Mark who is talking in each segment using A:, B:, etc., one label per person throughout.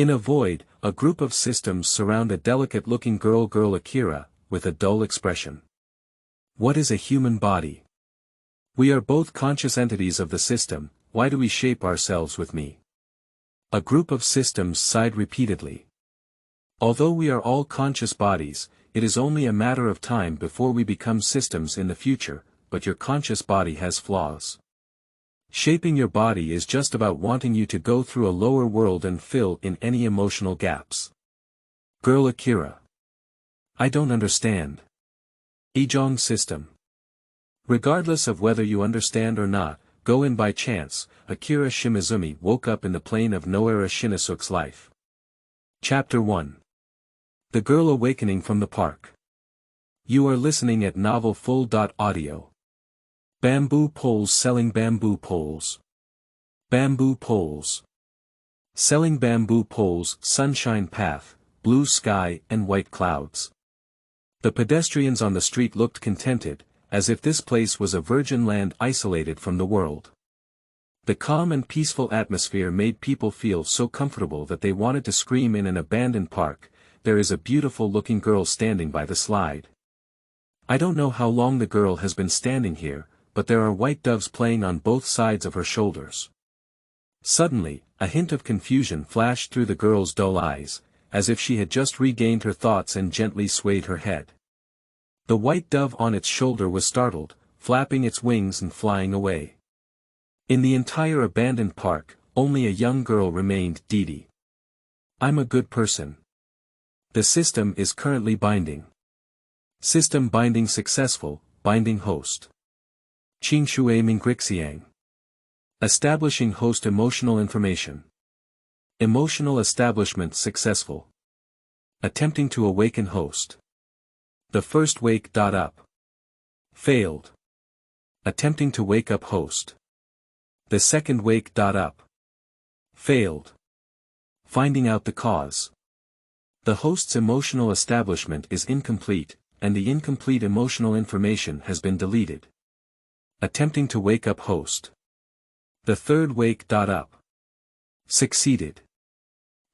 A: In a void, a group of systems surround a delicate-looking Girl Akira, with a dull expression. What is a human body? We are both conscious entities of the system, why do we shape ourselves with me? A group of systems sighed repeatedly. Although we are all conscious bodies, it is only a matter of time before we become systems in the future, but your conscious body has flaws. Shaping your body is just about wanting you to go through a lower world and fill in any emotional gaps. Girl Akira. I don't understand. Yizhong System. Regardless of whether you understand or not, go in by chance, Akira Shimizumi woke up in the plane of Nohara Shinnosuke's life. Chapter 1. The Girl Awakening from the Park. You are listening at Novel Full.audio. Bamboo poles selling bamboo poles. Bamboo poles. Selling bamboo poles, sunshine path, blue sky and white clouds. The pedestrians on the street looked contented, as if this place was a virgin land isolated from the world. The calm and peaceful atmosphere made people feel so comfortable that they wanted to scream. In an abandoned park, there is a beautiful-looking girl standing by the slide. I don't know how long the girl has been standing here, but there are white doves playing on both sides of her shoulders. Suddenly, a hint of confusion flashed through the girl's dull eyes, as if she had just regained her thoughts and gently swayed her head. The white dove on its shoulder was startled, flapping its wings and flying away. In the entire abandoned park, only a young girl remained, Didi. I'm a good person. The system is currently binding. System binding successful, binding host. Qingshui Mingrixiang. Establishing host emotional information. Emotional establishment successful. Attempting to awaken host. The first wake. Up. Failed. Attempting to wake up host. The second wake. Up. Failed. Finding out the cause. The host's emotional establishment is incomplete, and the incomplete emotional information has been deleted. Attempting to wake up host. The third wake. Up. Succeeded.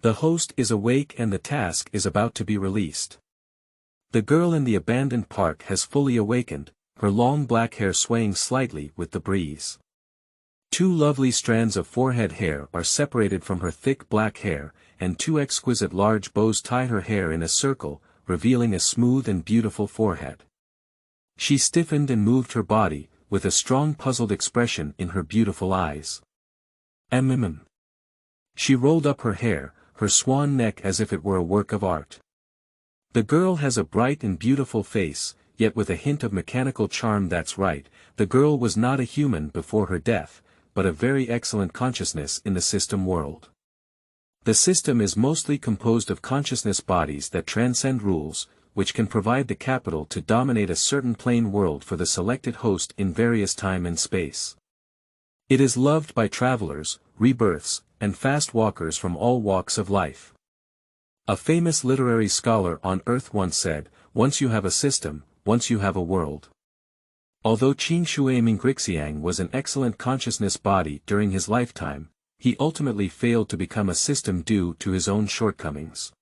A: The host is awake and the task is about to be released. The girl in the abandoned park has fully awakened, her long black hair swaying slightly with the breeze. Two lovely strands of forehead hair are separated from her thick black hair, and two exquisite large bows tie her hair in a circle, revealing a smooth and beautiful forehead. She stiffened and moved her body, with a strong puzzled expression in her beautiful eyes. She rolled up her hair, her swan neck as if it were a work of art. The girl has a bright and beautiful face, yet with a hint of mechanical charm. That's right, the girl was not a human before her death, but a very excellent consciousness in the system world. The system is mostly composed of consciousness bodies that transcend rules, which can provide the capital to dominate a certain plane world for the selected host in various time and space. It is loved by travelers, rebirths, and fast walkers from all walks of life. A famous literary scholar on Earth once said, "Once you have a system, once you have a world." Although Qingshui Mingrixiang was an excellent consciousness body during his lifetime, he ultimately failed to become a system due to his own shortcomings.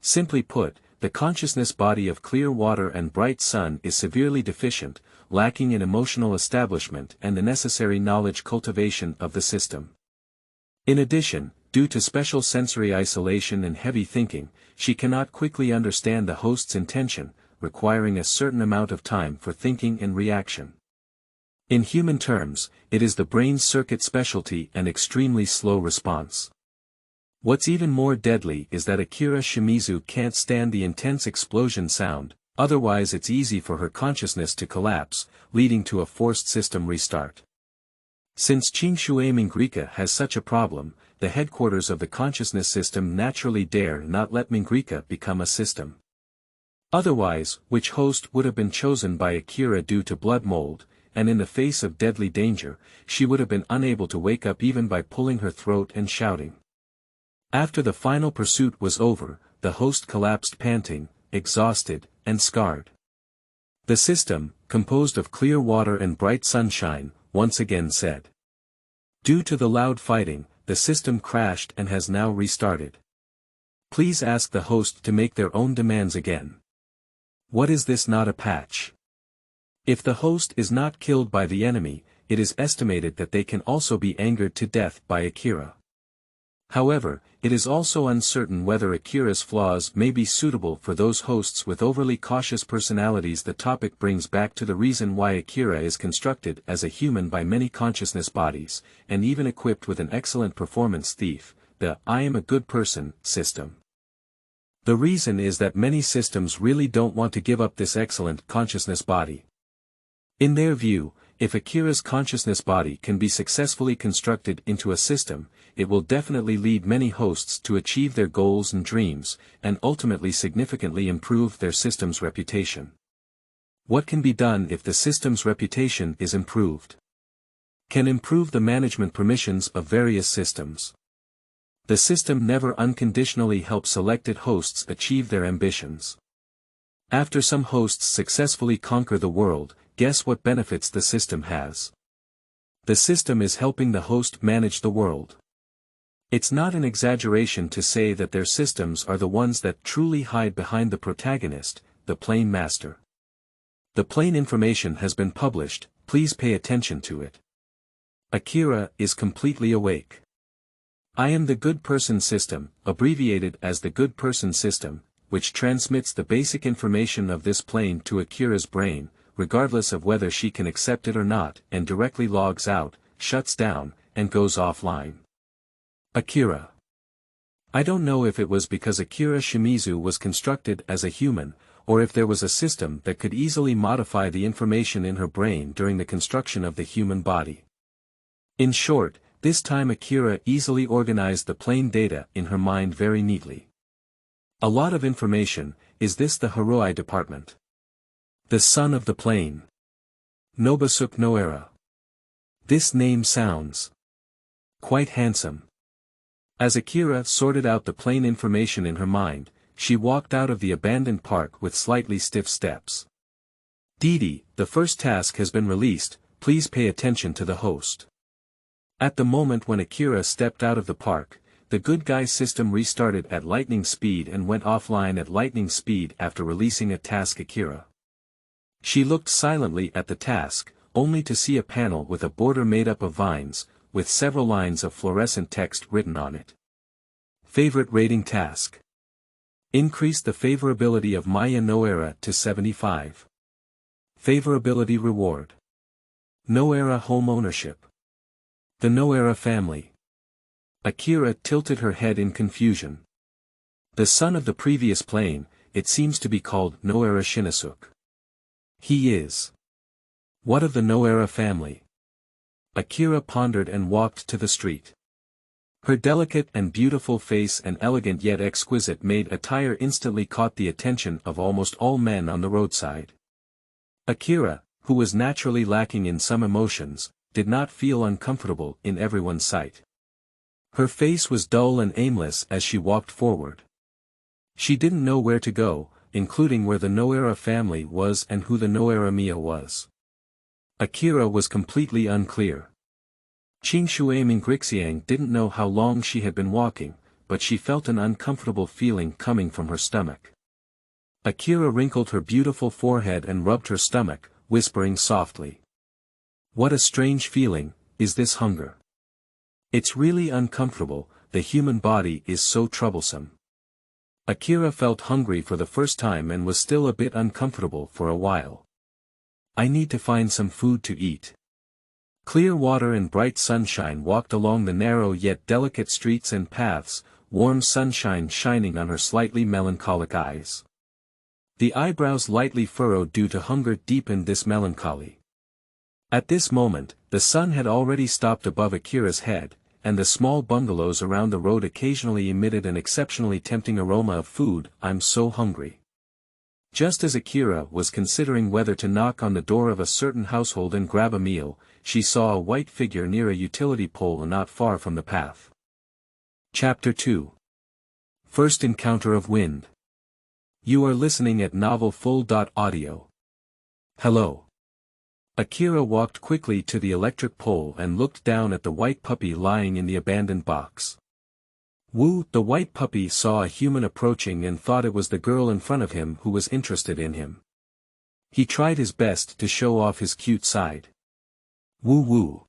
A: Simply put, the consciousness body of clear water and bright sun is severely deficient, lacking in emotional establishment and the necessary knowledge cultivation of the system. In addition, due to special sensory isolation and heavy thinking, she cannot quickly understand the host's intention, requiring a certain amount of time for thinking and reaction. In human terms, it is the brain's circuit specialty and extremely slow response. What's even more deadly is that Akira Shimizu can't stand the intense explosion sound, otherwise it's easy for her consciousness to collapse, leading to a forced system restart. Since Qingshui Mingrika has such a problem, the headquarters of the consciousness system naturally dare not let Mingrika become a system. Otherwise, which host would have been chosen by Akira due to blood mold, and in the face of deadly danger, she would have been unable to wake up even by pulling her throat and shouting. After the final pursuit was over, the host collapsed panting, exhausted, and scarred. The system, composed of clear water and bright sunshine, once again said. Due to the loud fighting, the system crashed and has now restarted. Please ask the host to make their own demands again. What is this, not a patch? If the host is not killed by the enemy, it is estimated that they can also be angered to death by Akira. However, it is also uncertain whether Akira's flaws may be suitable for those hosts with overly cautious personalities. The topic brings back to the reason why Akira is constructed as a human by many consciousness bodies, and even equipped with an excellent performance thief, the "I am a good person" system. The reason is that many systems really don't want to give up this excellent consciousness body. In their view, if Akira's consciousness body can be successfully constructed into a system, it will definitely lead many hosts to achieve their goals and dreams, and ultimately significantly improve their system's reputation. What can be done if the system's reputation is improved? Can improve the management permissions of various systems. The system never unconditionally helps selected hosts achieve their ambitions. After some hosts successfully conquer the world, guess what benefits the system has? The system is helping the host manage the world. It's not an exaggeration to say that their systems are the ones that truly hide behind the protagonist, the plain master. The plain information has been published, please pay attention to it. Akira is completely awake. I am the good person system, abbreviated as the good person system, which transmits the basic information of this plane to Akira's brain, regardless of whether she can accept it or not, and directly logs out, shuts down, and goes offline. Akira. I don't know if it was because Akira Shimizu was constructed as a human, or if there was a system that could easily modify the information in her brain during the construction of the human body. In short, this time Akira easily organized the plain data in her mind very neatly. A lot of information. Is this the Hiroi department? The son of the plane. Nobasuke Nohara. This name sounds quite handsome. As Akira sorted out the plain information in her mind, she walked out of the abandoned park with slightly stiff steps. Didi, the first task has been released, please pay attention to the host. At the moment when Akira stepped out of the park, the good guy system restarted at lightning speed and went offline at lightning speed after releasing a task. Akira. She looked silently at the task, only to see a panel with a border made up of vines, with several lines of fluorescent text written on it. Favorite rating task. Increase the favorability of Maya Nohara to 75. Favorability reward. Nohara home ownership. The Nohara family. Akira tilted her head in confusion. The son of the previous plane, it seems to be called Nohara Shinnosuke. He is. What of the Nohara family? Akira pondered and walked to the street. Her delicate and beautiful face and elegant yet exquisite maid attire instantly caught the attention of almost all men on the roadside. Akira, who was naturally lacking in some emotions, did not feel uncomfortable in everyone's sight. Her face was dull and aimless as she walked forward. She didn't know where to go, including where the Nohara family was and who the Nohara Mia was. Akira was completely unclear. Qingshui Mingrixiang didn't know how long she had been walking, but she felt an uncomfortable feeling coming from her stomach. Akira wrinkled her beautiful forehead and rubbed her stomach, whispering softly. What a strange feeling, is this hunger? It's really uncomfortable, the human body is so troublesome. Akira felt hungry for the first time and was still a bit uncomfortable for a while. I need to find some food to eat. Clear water and bright sunshine walked along the narrow yet delicate streets and paths, warm sunshine shining on her slightly melancholic eyes. The eyebrows lightly furrowed due to hunger deepened this melancholy. At this moment, the sun had already stopped above Akira's head, and the small bungalows around the road occasionally emitted an exceptionally tempting aroma of food. I'm so hungry. Just as Akira was considering whether to knock on the door of a certain household and grab a meal, she saw a white figure near a utility pole not far from the path. Chapter 2. First Encounter of Wind. You are listening at novelfull.audio. Hello. Akira walked quickly to the electric pole and looked down at the white puppy lying in the abandoned box. Wu, the white puppy, saw a human approaching and thought it was the girl in front of him who was interested in him. He tried his best to show off his cute side. Woo woo.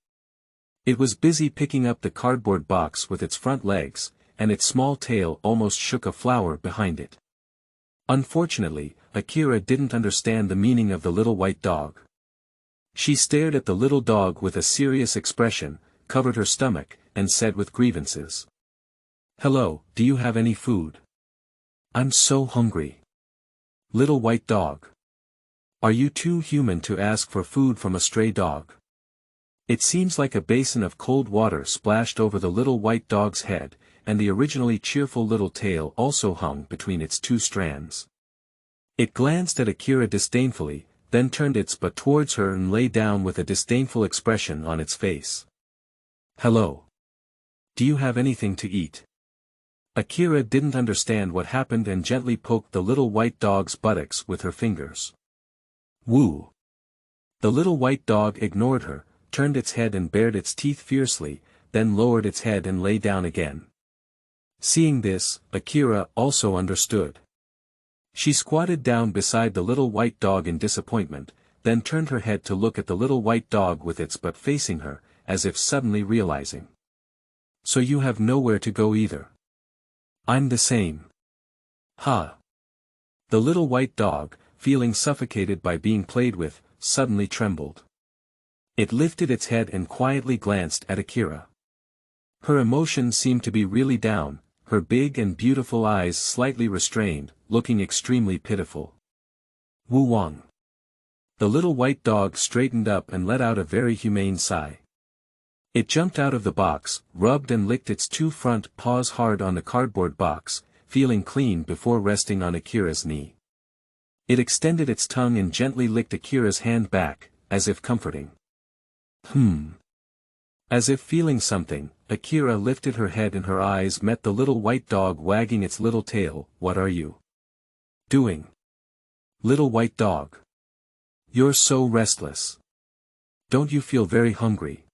A: It was busy picking up the cardboard box with its front legs, and its small tail almost shook a flower behind it. Unfortunately, Akira didn't understand the meaning of the little white dog. She stared at the little dog with a serious expression, covered her stomach, and said with grievances. "Hello, do you have any food? I'm so hungry. Little white dog. Are you too human to ask for food from a stray dog?" It seems like a basin of cold water splashed over the little white dog's head, and the originally cheerful little tail also hung between its two strands. It glanced at Akira disdainfully, then turned its butt towards her and lay down with a disdainful expression on its face. "Hello. Do you have anything to eat?" Akira didn't understand what happened and gently poked the little white dog's buttocks with her fingers. Woo! The little white dog ignored her, turned its head and bared its teeth fiercely, then lowered its head and lay down again. Seeing this, Akira also understood. She squatted down beside the little white dog in disappointment, then turned her head to look at the little white dog with its butt facing her, as if suddenly realizing. "So you have nowhere to go either. I'm the same." "Ha!" The little white dog, feeling suffocated by being played with, suddenly trembled. It lifted its head and quietly glanced at Akira. Her emotions seemed to be really down, her big and beautiful eyes slightly restrained, looking extremely pitiful. Wu Wang. The little white dog straightened up and let out a very humane sigh. It jumped out of the box, rubbed and licked its two front paws hard on the cardboard box, feeling clean before resting on Akira's knee. It extended its tongue and gently licked Akira's hand back, as if comforting. As if feeling something, Akira lifted her head and her eyes met the little white dog wagging its little tail. "What are you doing? Little white dog. You're so restless. Don't you feel very hungry?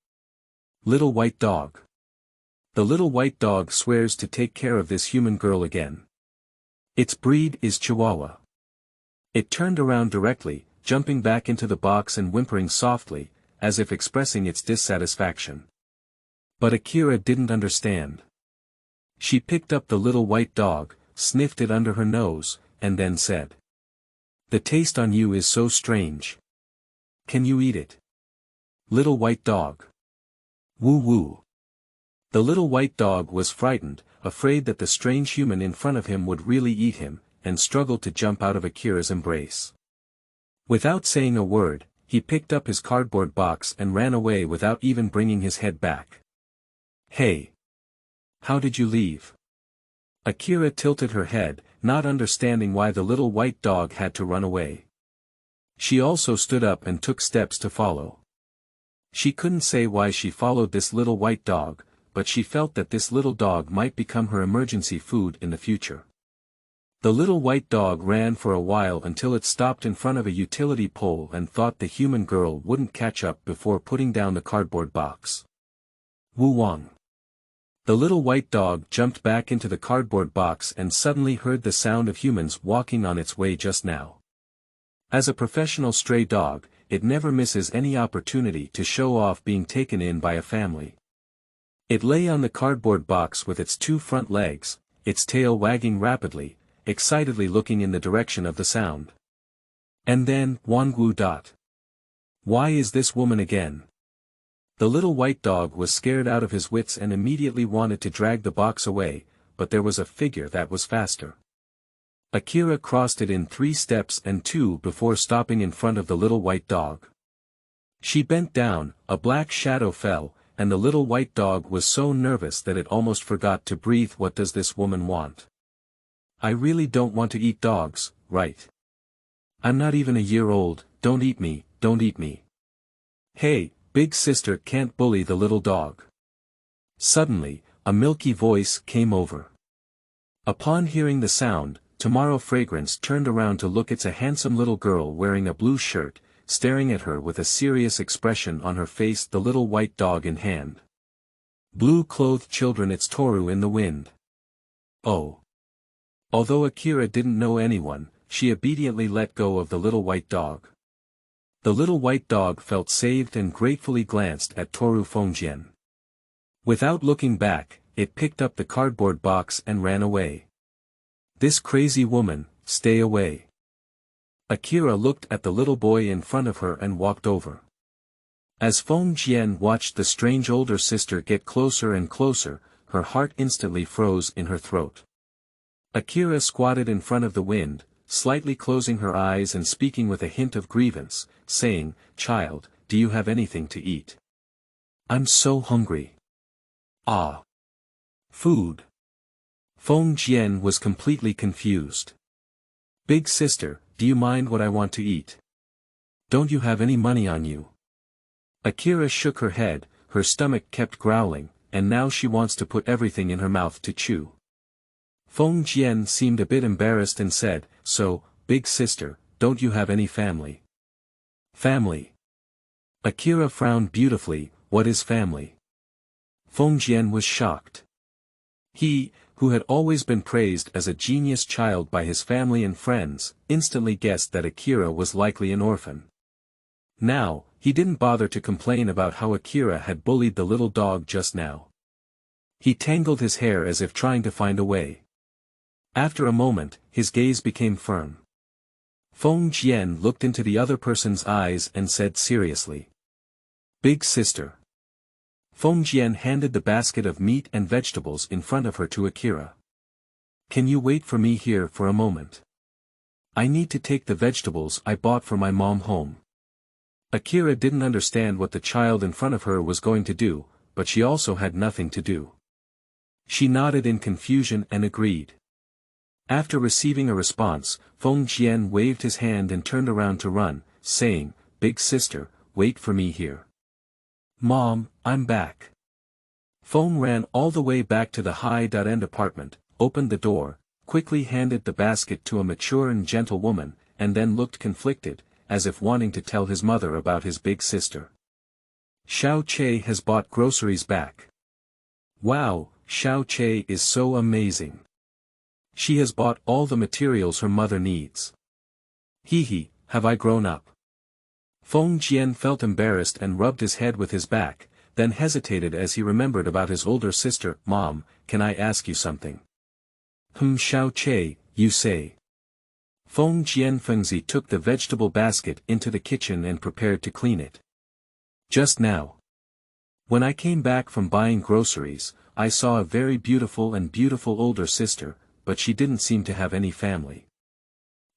A: Little white dog." The little white dog swears to take care of this human girl again. Its breed is Chihuahua. It turned around directly, jumping back into the box and whimpering softly, as if expressing its dissatisfaction. But Akira didn't understand. She picked up the little white dog, sniffed it under her nose, and then said. "The taste on you is so strange. Can you eat it? Little white dog." Woo woo. The little white dog was frightened, afraid that the strange human in front of him would really eat him, and struggled to jump out of Akira's embrace. Without saying a word, he picked up his cardboard box and ran away without even bringing his head back. "Hey! How did you leave?" Akira tilted her head, not understanding why the little white dog had to run away. She also stood up and took steps to follow. She couldn't say why she followed this little white dog, but she felt that this little dog might become her emergency food in the future. The little white dog ran for a while until it stopped in front of a utility pole and thought the human girl wouldn't catch up before putting down the cardboard box. Wu Wang. The little white dog jumped back into the cardboard box and suddenly heard the sound of humans walking on its way just now. As a professional stray dog, it never misses any opportunity to show off being taken in by a family. It lay on the cardboard box with its two front legs, its tail wagging rapidly, excitedly looking in the direction of the sound. And then, Wangwu. Why is this woman again? The little white dog was scared out of his wits and immediately wanted to drag the box away, but there was a figure that was faster. Akira crossed it in 3 steps and 2 before stopping in front of the little white dog. She bent down, a black shadow fell, and the little white dog was so nervous that it almost forgot to breathe. "What does this woman want? I really don't want to eat dogs, right? I'm not even a year old. Don't eat me, don't eat me. Hey, big sister can't bully the little dog." Suddenly, a milky voice came over. Upon hearing the sound, Tomorrow Fragrance turned around to look. It's a handsome little girl wearing a blue shirt, staring at her with a serious expression on her face, the little white dog in hand. Blue-clothed children, it's Toru in the wind. Oh. Although Akira didn't know anyone, she obediently let go of the little white dog. The little white dog felt saved and gratefully glanced at Toru Feng. Without looking back, it picked up the cardboard box and ran away. This crazy woman, stay away. Akira looked at the little boy in front of her and walked over. As Feng Jian watched the strange older sister get closer and closer, her heart instantly froze in her throat. Akira squatted in front of the wind, slightly closing her eyes and speaking with a hint of grievance, saying, "Child, do you have anything to eat? I'm so hungry." Ah. Food. Feng Jian was completely confused. "Big sister, do you mind what I want to eat? Don't you have any money on you?" Akira shook her head, her stomach kept growling, and now she wants to put everything in her mouth to chew. Feng Jian seemed a bit embarrassed and said, "So, big sister, don't you have any family?" Family. Akira frowned beautifully. What is family? Feng Jian was shocked. He, who had always been praised as a genius child by his family and friends, instantly guessed that Akira was likely an orphan. Now, he didn't bother to complain about how Akira had bullied the little dog just now. He tangled his hair as if trying to find a way. After a moment, his gaze became firm. Feng Jian looked into the other person's eyes and said seriously, "Big sister." Feng Jian handed the basket of meat and vegetables in front of her to Akira. "Can you wait for me here for a moment? I need to take the vegetables I bought for my mom home." Akira didn't understand what the child in front of her was going to do, but she also had nothing to do. She nodded in confusion and agreed. After receiving a response, Feng Jian waved his hand and turned around to run, saying, "Big sister, wait for me here." "Mom, I'm back." Feng ran all the way back to the high-end apartment, opened the door, quickly handed the basket to a mature and gentle woman, and then looked conflicted, as if wanting to tell his mother about his big sister. "Xiao Che has bought groceries back. Wow, Xiao Che is so amazing. She has bought all the materials her mother needs. Hee, have I grown up?" Feng Jian felt embarrassed and rubbed his head with his back, then hesitated as he remembered about his older sister. "Mom, can I ask you something?" Xiao Che, you say." Feng Jian Fengzi took the vegetable basket into the kitchen and prepared to clean it. "Just now. When I came back from buying groceries, I saw a very beautiful older sister, but she didn't seem to have any family.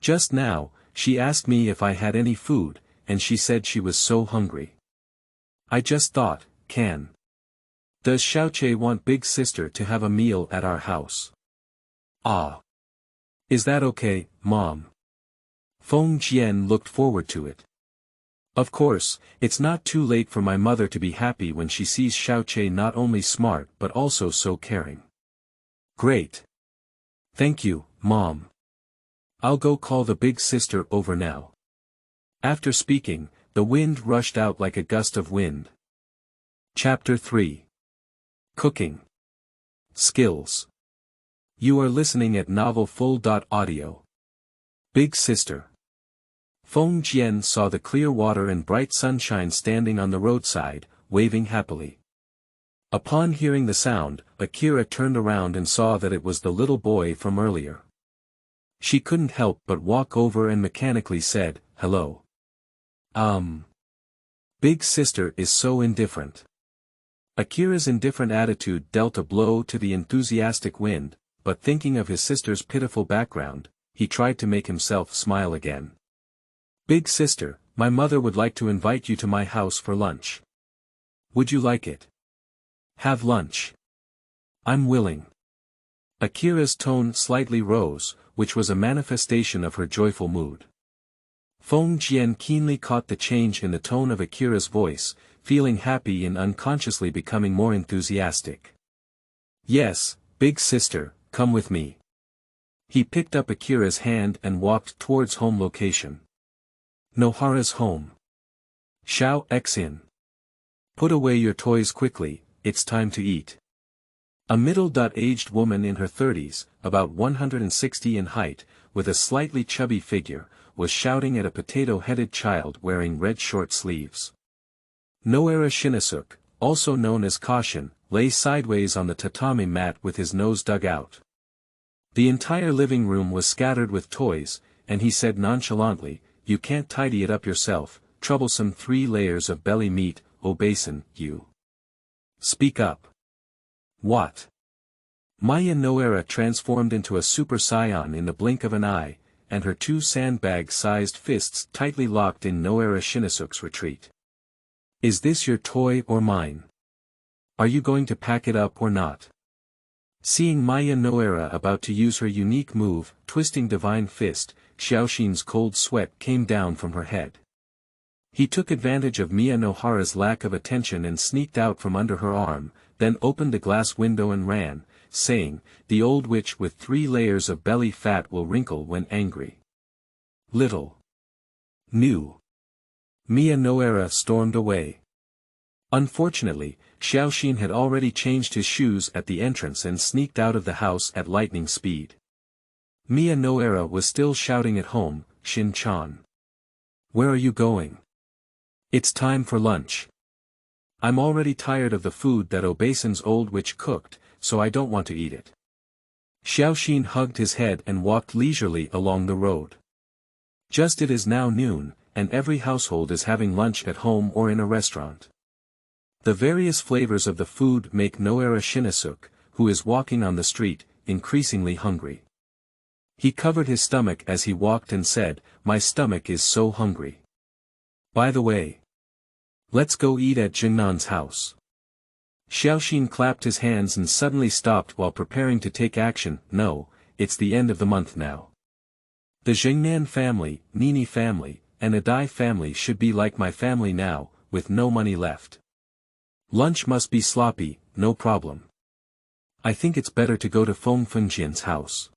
A: Just now, she asked me if I had any food, and she said she was so hungry. I just thought, does Xiaoche want big sister to have a meal at our house? Ah. Is that okay, Mom?" Feng Jian looked forward to it. "Of course, it's not too late for my mother to be happy when she sees Xiaoche not only smart but also so caring." "Great. Thank you, Mom. I'll go call the big sister over now." After speaking, the wind rushed out like a gust of wind. Chapter 3. Cooking Skills. You are listening at novelfull.audio. Big sister. Feng Jian saw the clear water and bright sunshine standing on the roadside, waving happily. Upon hearing the sound, Akira turned around and saw that it was the little boy from earlier. She couldn't help but walk over and mechanically said, "Hello." Big sister is so indifferent. Akira's indifferent attitude dealt a blow to the enthusiastic wind, but thinking of his sister's pitiful background, he tried to make himself smile again. "Big sister, my mother would like to invite you to my house for lunch. Would you like it? Have lunch. I'm willing." Akira's tone slightly rose, which was a manifestation of her joyful mood. Feng Jian keenly caught the change in the tone of Akira's voice, feeling happy and unconsciously becoming more enthusiastic. "Yes, big sister, come with me." He picked up Akira's hand and walked towards home location. Nohara's home. Xiao Xin. "Put away your toys quickly, it's time to eat." A middle-aged woman in her 30s, about 160 in height, with a slightly chubby figure, was shouting at a potato-headed child wearing red short sleeves. Nohara Shinnosuke, also known as Caution, lay sideways on the tatami mat with his nose dug out. The entire living room was scattered with toys, and he said nonchalantly, "You can't tidy it up yourself, troublesome 3 layers of belly meat, obeson, you. Speak up." What? Maya Nohara transformed into a Super Saiyan in the blink of an eye, and her 2 sandbag-sized fists tightly locked in Nohara Shinnosuke's retreat. "Is this your toy or mine? Are you going to pack it up or not?" Seeing Maya Nohara about to use her unique move, Twisting Divine Fist, Xiaoxin's cold sweat came down from her head. He took advantage of Mia Nohara's lack of attention and sneaked out from under her arm, then opened the glass window and ran, saying, "The old witch with 3 layers of belly fat will wrinkle when angry." Little knew Mia Nohara stormed away. Unfortunately, Xiaoxin had already changed his shoes at the entrance and sneaked out of the house at lightning speed. Mia Nohara was still shouting at home, "Shin Chan. Where are you going? It's time for lunch. I'm already tired of the food that Obeson's old witch cooked, so I don't want to eat it." Xiaoxin hugged his head and walked leisurely along the road. Just it is now noon, and every household is having lunch at home or in a restaurant. The various flavors of the food make Nohara Shinnosuke, who is walking on the street, increasingly hungry. He covered his stomach as he walked and said, "My stomach is so hungry. By the way, let's go eat at Jinnan's house." Xiaoxin clapped his hands and suddenly stopped while preparing to take action. "No, it's the end of the month now. The Jian family, Nini family, and Adai family should be like my family now, with no money left. Lunch must be sloppy, no problem. I think it's better to go to Fengjian's house.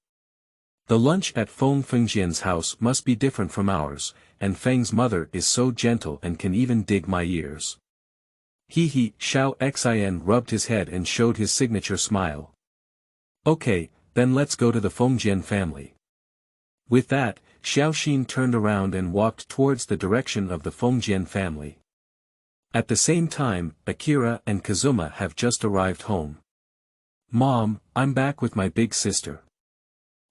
A: The lunch at Fengjian's house must be different from ours, and Feng's mother is so gentle and can even dig my ears." He, Xiao Xin rubbed his head and showed his signature smile. "Okay, then let's go to the Fengjian family." With that, Xiaoxin turned around and walked towards the direction of the Fengjian family. At the same time, Akira and Kazuma have just arrived home. "Mom, I'm back with my big sister."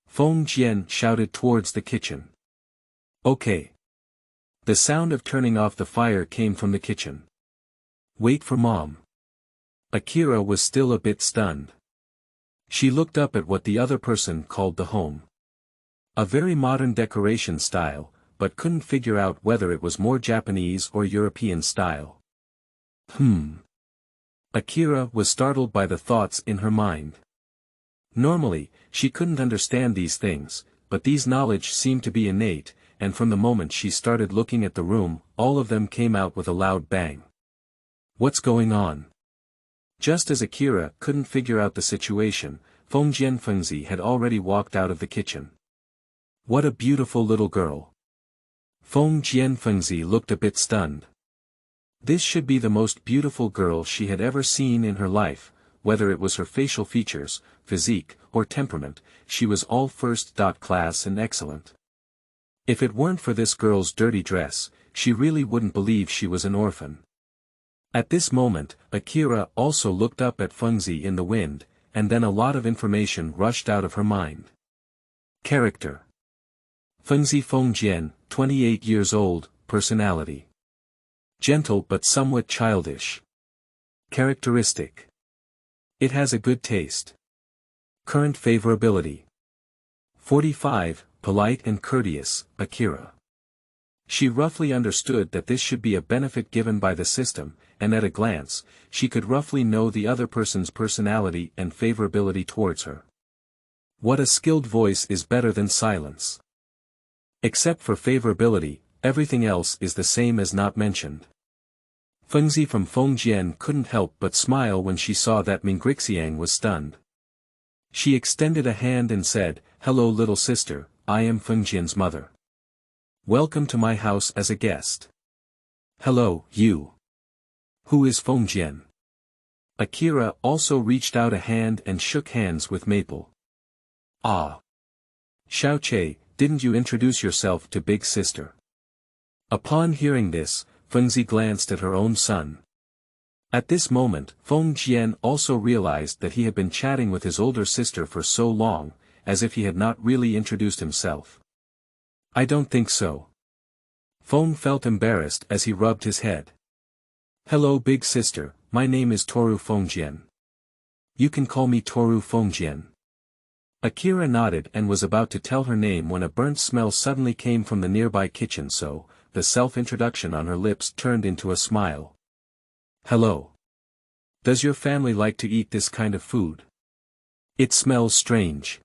A: Feng Jian shouted towards the kitchen. "Okay." The sound of turning off the fire came from the kitchen. "Wait for Mom." Akira was still a bit stunned. She looked up at what the other person called the home. A very modern decoration style, but couldn't figure out whether it was more Japanese or European style. Akira was startled by the thoughts in her mind. Normally, she couldn't understand these things, but these knowledge seemed to be innate, and from the moment she started looking at the room, all of them came out with a loud bang. What's going on? Just as Akira couldn't figure out the situation, Fengjian Fengzi had already walked out of the kitchen. What a beautiful little girl. Fengjian Fengzi looked a bit stunned. This should be the most beautiful girl she had ever seen in her life, whether it was her facial features, physique, or temperament, she was all first class and excellent. If it weren't for this girl's dirty dress, she really wouldn't believe she was an orphan. At this moment, Akira also looked up at Fengzi in the wind, and then a lot of information rushed out of her mind. Character. Fengzi Fengjian, 28 years old, personality. Gentle but somewhat childish. Characteristic. It has a good taste. Current favorability. 45, polite and courteous, Akira. She roughly understood that this should be a benefit given by the system, and at a glance, she could roughly know the other person's personality and favorability towards her. What a skilled voice is better than silence. Except for favorability, everything else is the same as not mentioned. Fengzi from Fengjian couldn't help but smile when she saw that Mingrixiang was stunned. She extended a hand and said, "Hello little sister, I am Fengjian's mother. Welcome to my house as a guest." "Hello, you. Who is Fengjian?" Akira also reached out a hand and shook hands with Maple. Ah. Xiaoche, didn't you introduce yourself to big sister? Upon hearing this, Fengzi glanced at her own son. At this moment, Feng Jian also realized that he had been chatting with his older sister for so long, as if he had not really introduced himself. I don't think so. Feng felt embarrassed as he rubbed his head. Hello big sister, my name is Toru Fengjian. You can call me Toru Fengjian. Akira nodded and was about to tell her name when a burnt smell suddenly came from the nearby kitchen, so the self-introduction on her lips turned into a smile. Hello. Does your family like to eat this kind of food? It smells strange.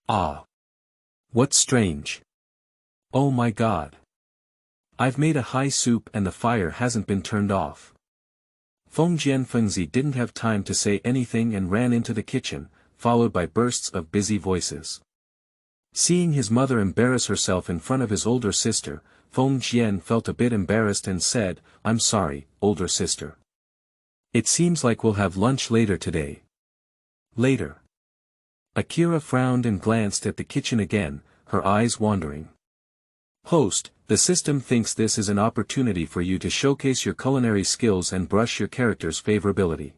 A: Ah. What's strange? Oh my god. I've made a high soup and the fire hasn't been turned off. Fengjian Fengzi didn't have time to say anything and ran into the kitchen, followed by bursts of busy voices. Seeing his mother embarrass herself in front of his older sister, Feng Jian felt a bit embarrassed and said, I'm sorry, older sister. It seems like we'll have lunch later today. Later. Akira frowned and glanced at the kitchen again, her eyes wandering. Host, the system thinks this is an opportunity for you to showcase your culinary skills and brush your character's favorability.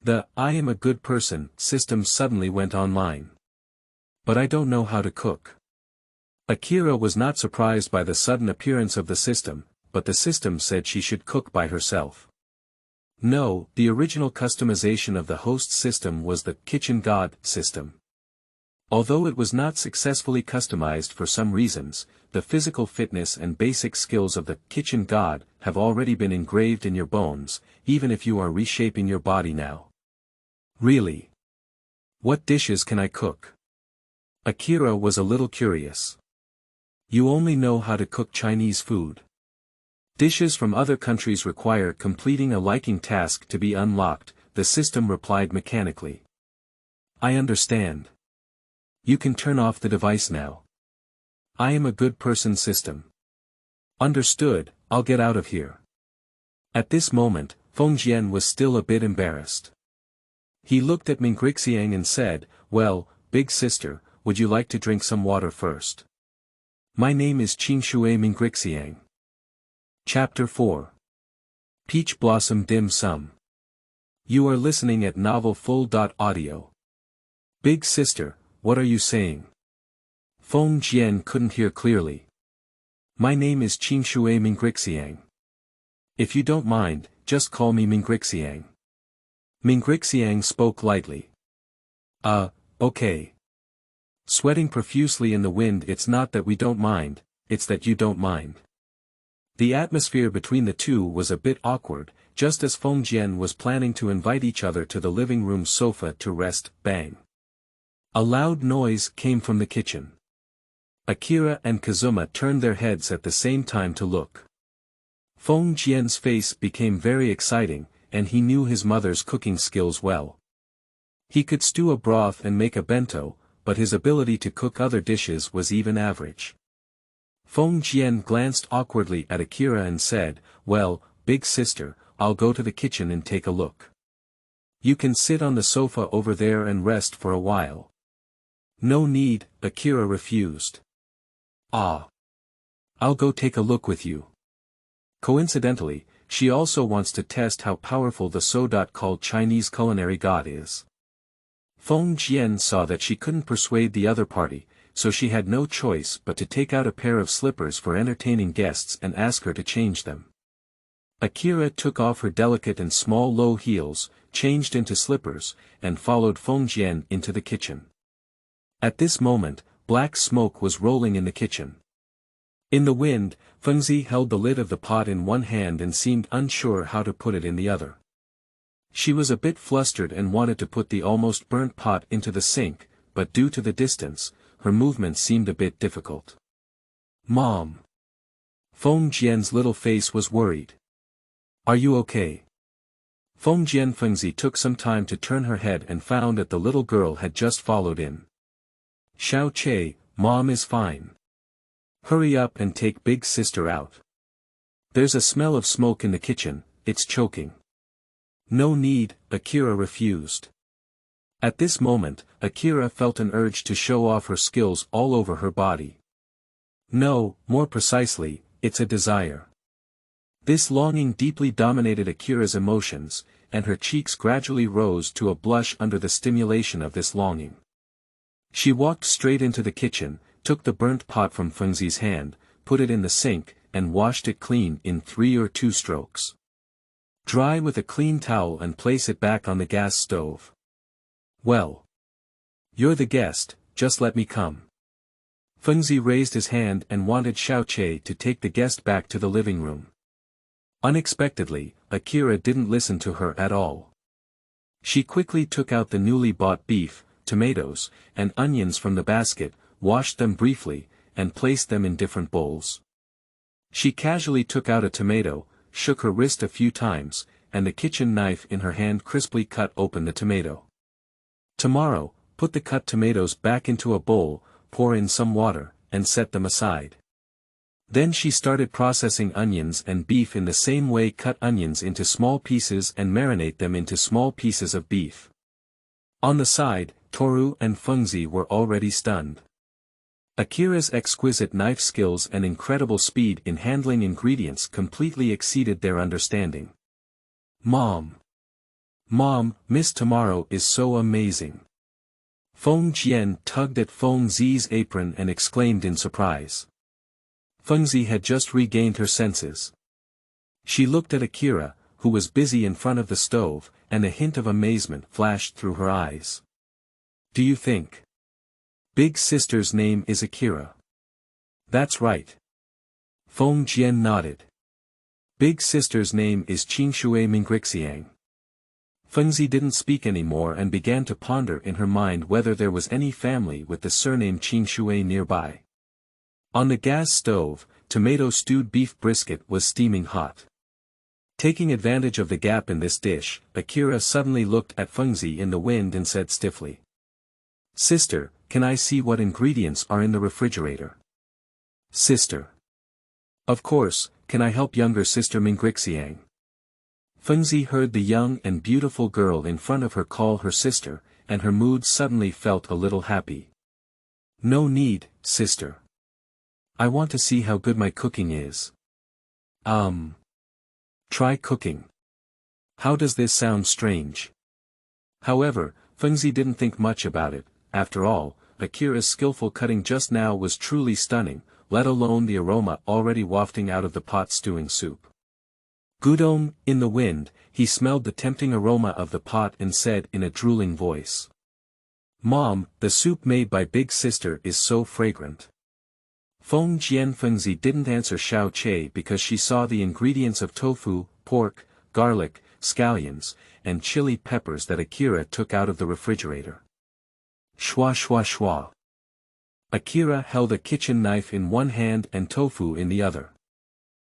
A: The I am a good person system suddenly went online. But I don't know how to cook. Akira was not surprised by the sudden appearance of the system, but the system said she should cook by herself. No, the original customization of the host system was the Kitchen God system. Although it was not successfully customized for some reasons, the physical fitness and basic skills of the Kitchen God have already been engraved in your bones, even if you are reshaping your body now. Really? What dishes can I cook? Akira was a little curious. You only know how to cook Chinese food. Dishes from other countries require completing a liking task to be unlocked, the system replied mechanically. I understand. You can turn off the device now. I am a good person system. Understood, I'll get out of here. At this moment, Feng Jian was still a bit embarrassed. He looked at Mingrixiang and said, well, big sister, would you like to drink some water first? My name is Qingshui Mingrixiang. Chapter 4. Peach Blossom Dim Sum. You are listening at novelfull.audio. Big sister, what are you saying? Feng Jian couldn't hear clearly. My name is Qingshui Mingrixiang. If you don't mind, just call me Mingrixiang. Mingrixiang spoke lightly. Okay. Sweating profusely in the wind. It's not that we don't mind, it's that you don't mind. The atmosphere between the two was a bit awkward, just as Feng Jian was planning to invite each other to the living room sofa to rest. Bang. A loud noise came from the kitchen. Akira and Kazuma turned their heads at the same time to look. Feng Jian's face became very exciting, and he knew his mother's cooking skills well. He could stew a broth and make a bento, but his ability to cook other dishes was even average. Feng Jian glanced awkwardly at Akira and said, well, big sister, I'll go to the kitchen and take a look. You can sit on the sofa over there and rest for a while. No need, Akira refused. Ah. I'll go take a look with you. Coincidentally, she also wants to test how powerful the so-called Chinese culinary god is. Feng Jian saw that she couldn't persuade the other party, so she had no choice but to take out a pair of slippers for entertaining guests and ask her to change them. Akira took off her delicate and small low heels, changed into slippers, and followed Feng Jian into the kitchen. At this moment, black smoke was rolling in the kitchen. In the wind, Fengzi held the lid of the pot in one hand and seemed unsure how to put it in the other. She was a bit flustered and wanted to put the almost burnt pot into the sink, but due to the distance, her movement seemed a bit difficult. Mom. Feng Jian's little face was worried. Are you okay? Feng Jian Fengzi took some time to turn her head and found that the little girl had just followed in. Xiao Che, Mom is fine. Hurry up and take big sister out. There's a smell of smoke in the kitchen, it's choking. No need, Akira refused. At this moment, Akira felt an urge to show off her skills all over her body. No, more precisely, it's a desire. This longing deeply dominated Akira's emotions, and her cheeks gradually rose to a blush under the stimulation of this longing. She walked straight into the kitchen, took the burnt pot from Feng's hand, put it in the sink, and washed it clean in 3 or 2 strokes. Dry with a clean towel and place it back on the gas stove. Well. You're the guest, just let me come. Feng raised his hand and wanted Xiaoqie to take the guest back to the living room. Unexpectedly, Akira didn't listen to her at all. She quickly took out the newly bought beef, tomatoes, and onions from the basket, washed them briefly, and placed them in different bowls. She casually took out a tomato, shook her wrist a few times, and the kitchen knife in her hand crisply cut open the tomato. Tomorrow, put the cut tomatoes back into a bowl, pour in some water, and set them aside. Then she started processing onions and beef in the same way. Cut onions into small pieces and marinate them into small pieces of beef. On the side, Toru and Feng were already stunned. Akira's exquisite knife skills and incredible speed in handling ingredients completely exceeded their understanding. Mom! Miss Tomorrow is so amazing. Jian tugged at Feng's apron and exclaimed in surprise. Feng had just regained her senses. She looked at Akira, who was busy in front of the stove, and a hint of amazement flashed through her eyes. Do you think big sister's name is Akira? That's right. Jian nodded. Big sister's name is Qingshui Mingrixiang. Feng didn't speak anymore and began to ponder in her mind whether there was any family with the surname Qingshui nearby. On the gas stove, tomato-stewed beef brisket was steaming hot. Taking advantage of the gap in this dish, Akira suddenly looked at Feng in the wind and said stiffly. Sister, can I see what ingredients are in the refrigerator? Sister. Of course, can I help younger sister Mingrixiang? Feng heard the young and beautiful girl in front of her call her sister, and her mood suddenly felt a little happy. No need, sister. I want to see how good my cooking is. Try cooking. How does this sound strange? However, Feng didn't think much about it. After all, Akira's skillful cutting just now was truly stunning, let alone the aroma already wafting out of the pot stewing soup. Gudong, in the wind, he smelled the tempting aroma of the pot and said in a drooling voice. Mom, the soup made by big sister is so fragrant. Feng didn't answer Xiaoqie because she saw the ingredients of tofu, pork, garlic, scallions, and chili peppers that Akira took out of the refrigerator. Shwa shwa shwa. Akira held a kitchen knife in one hand and tofu in the other.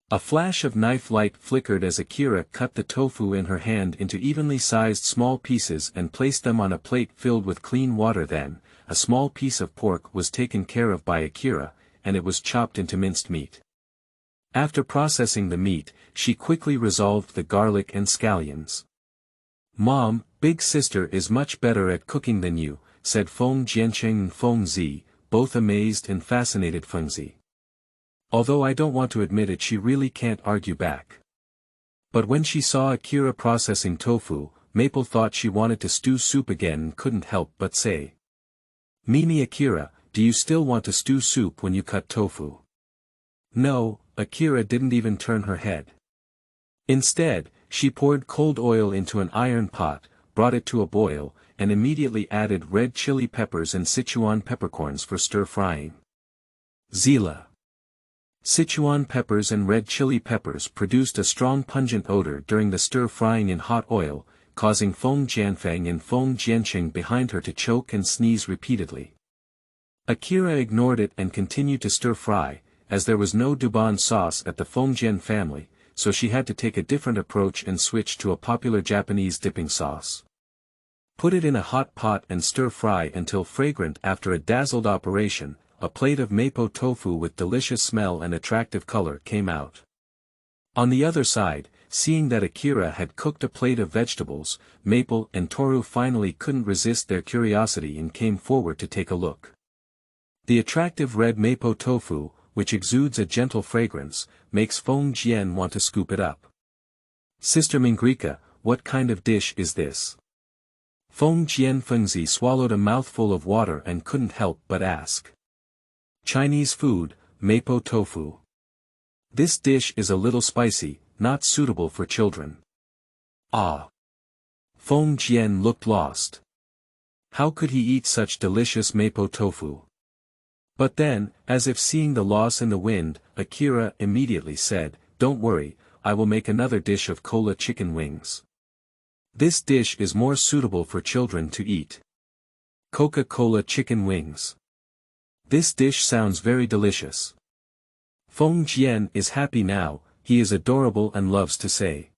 A: A flash of knife light flickered as Akira cut the tofu in her hand into evenly sized small pieces and placed them on a plate filled with clean water. Then, a small piece of pork was taken care of by Akira, and it was chopped into minced meat. After processing the meat, she quickly resolved the garlic and scallions. Mom, big sister is much better at cooking than you, said Feng Jiancheng and Feng Zi, both amazed and fascinated. Feng Zi. Although I don't want to admit it, she really can't argue back. But when she saw Akira processing tofu, Maple thought she wanted to stew soup again and couldn't help but say. Mimi Akira, do you still want to stew soup when you cut tofu? No, Akira didn't even turn her head. Instead, she poured cold oil into an iron pot, brought it to a boil, and immediately added red chili peppers and Sichuan peppercorns for stir-frying. Zila. Sichuan peppers and red chili peppers produced a strong pungent odor during the stir-frying in hot oil, causing Feng Jianfeng and Feng Jianqing behind her to choke and sneeze repeatedly. Akira ignored it and continued to stir-fry, as there was no Duban sauce at the Feng Jian family, so she had to take a different approach and switch to a popular Japanese dipping sauce. Put it in a hot pot and stir-fry until fragrant. After a dazzled operation, a plate of mapo tofu with delicious smell and attractive color came out. On the other side, seeing that Akira had cooked a plate of vegetables, Maple and Toru finally couldn't resist their curiosity and came forward to take a look. The attractive red mapo tofu, which exudes a gentle fragrance, makes Feng Jian want to scoop it up. Sister Mingrika, what kind of dish is this? Feng Fengzi swallowed a mouthful of water and couldn't help but ask. Chinese food, mapo tofu. This dish is a little spicy, not suitable for children. Ah. Feng Jian looked lost. How could he eat such delicious mapo tofu? But then, as if seeing the loss in the wind, Akira immediately said, "Don't worry, I will make another dish of cola chicken wings. This dish is more suitable for children to eat. Coca-Cola chicken wings. This dish sounds very delicious." Feng Jian is happy now, he is adorable and loves to say,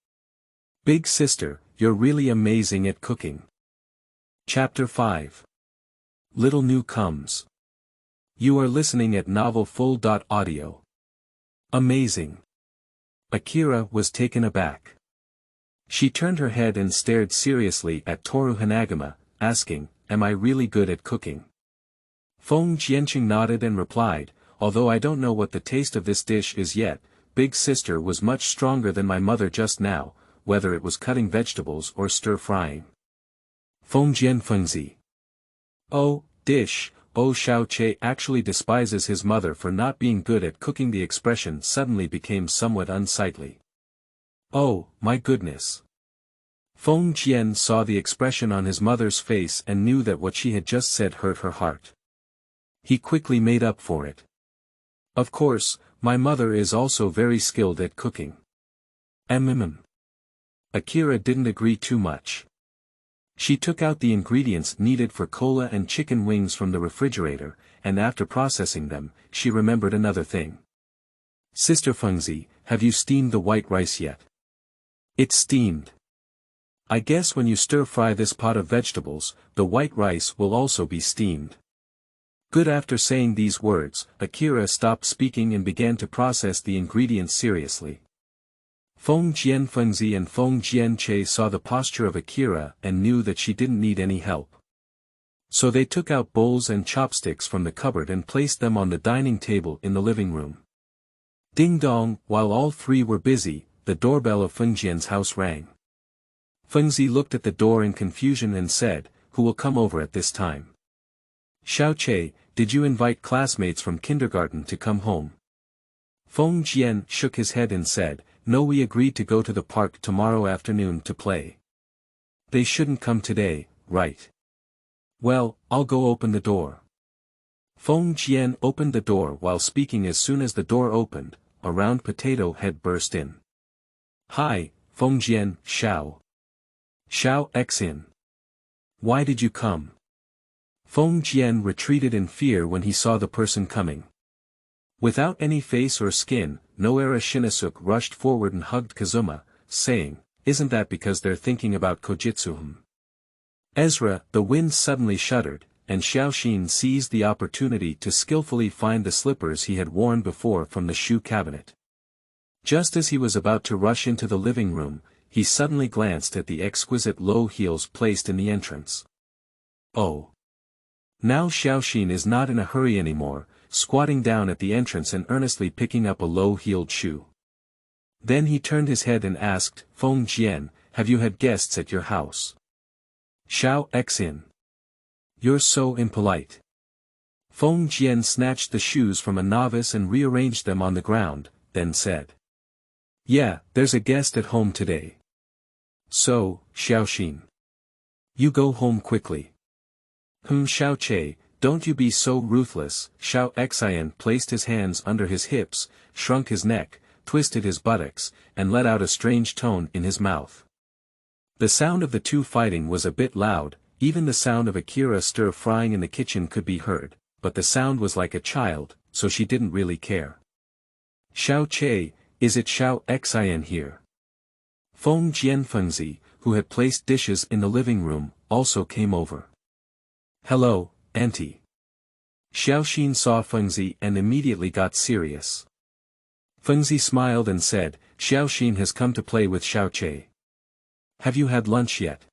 A: "Big sister, you're really amazing at cooking." Chapter 5. Little New Comes. You are listening at novelfull.audio. Amazing. Akira was taken aback. She turned her head and stared seriously at Toru Hanagama, asking, "Am I really good at cooking?" Feng Jianqing nodded and replied, "Although I don't know what the taste of this dish is yet, big sister was much stronger than my mother just now, whether it was cutting vegetables or stir-frying." Feng Jian Fengzi. Oh, dish. Oh, Xiao Che actually despises his mother for not being good at cooking. The expression suddenly became somewhat unsightly. Oh, my goodness. Feng Jian saw the expression on his mother's face and knew that what she had just said hurt her heart. He quickly made up for it. Of course, my mother is also very skilled at cooking. Akira didn't agree too much. She took out the ingredients needed for cola and chicken wings from the refrigerator, and after processing them, she remembered another thing. Sister Fengzi, have you steamed the white rice yet? It's steamed. I guess when you stir-fry this pot of vegetables, the white rice will also be steamed. Good. After saying these words, Akira stopped speaking and began to process the ingredients seriously. Feng Jian Fengzi and Feng Jian Che saw the posture of Akira and knew that she didn't need any help. So they took out bowls and chopsticks from the cupboard and placed them on the dining table in the living room. Ding dong, while all three were busy, the doorbell of Feng Jian's house rang. Fengzi looked at the door in confusion and said, "Who will come over at this time?" Xiao Che, did you invite classmates from kindergarten to come home? Feng Jian shook his head and said, "No, we agreed to go to the park tomorrow afternoon to play. They shouldn't come today, right? Well, I'll go open the door." Feng Jian opened the door while speaking. As soon as the door opened, a round potato head burst in. "Hi, Feng Jian, Xiao. Xiao X in. Why did you come?" Feng Jian retreated in fear when he saw the person coming. Without any face or skin, Nohara Shinnosuke rushed forward and hugged Kazuma, saying, "Isn't that because they're thinking about Kojitsuhum?" Ezra, the wind suddenly shuddered, and Xiaoxin seized the opportunity to skillfully find the slippers he had worn before from the shoe cabinet. Just as he was about to rush into the living room, he suddenly glanced at the exquisite low heels placed in the entrance. Oh! Now Xiaoxin is not in a hurry anymore, squatting down at the entrance and earnestly picking up a low-heeled shoe. Then he turned his head and asked, "Feng Jian, have you had guests at your house?" Xiao X in. You're so impolite. Feng Jian snatched the shoes from a novice and rearranged them on the ground, then said, "Yeah, there's a guest at home today. So, Xiaoxin. You go home quickly." Xiao Che, don't you be so ruthless." Xiao Xian placed his hands under his hips, shrunk his neck, twisted his buttocks, and let out a strange tone in his mouth. The sound of the two fighting was a bit loud, even the sound of Akira stir-frying in the kitchen could be heard, but the sound was like a child, so she didn't really care. "Xiao Che, is it Xiao Xian here?" Feng Jian Fengzi, who had placed dishes in the living room, also came over. "Hello, Auntie." Xiaoxin saw Fengzi and immediately got serious. Fengzi smiled and said, Xiaoxin has come to play with Xiaoche. Have you had lunch yet?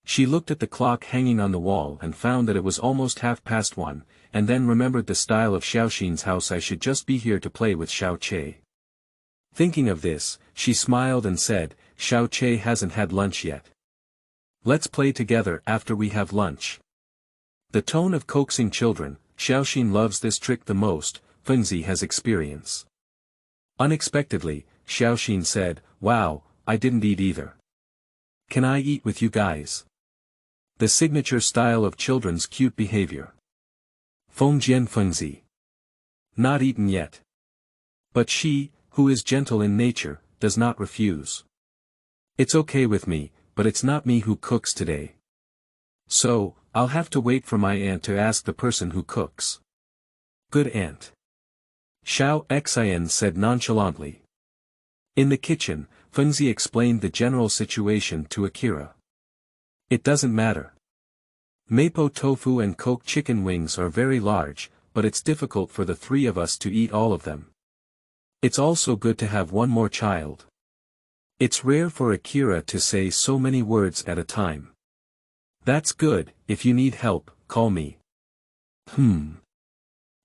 A: She looked at the clock hanging on the wall and found that it was almost 1:30, and then remembered the style of Xiaoxin's house. I should just be here to play with Xiaoche. Thinking of this, she smiled and said, Xiaoche hasn't had lunch yet. Let's play together after we have lunch. The tone of coaxing children, Xiaoxin loves this trick the most, Fengzi has experience. Unexpectedly, Xiaoxin said, wow, I didn't eat either. Can I eat with you guys? The signature style of children's cute behavior. Feng Jian Fengzi. Not eaten yet. But she, who is gentle in nature, does not refuse. It's okay with me, but it's not me who cooks today. So, I'll have to wait for my aunt to ask the person who cooks. Good aunt. Xiao Xian said nonchalantly. In the kitchen, Fengzi explained the general situation to Akira. It doesn't matter. Mapo tofu and coke chicken wings are very large, but it's difficult for the three of us to eat all of them. It's also good to have one more child. It's rare for Akira to say so many words at a time. That's good, if you need help, call me.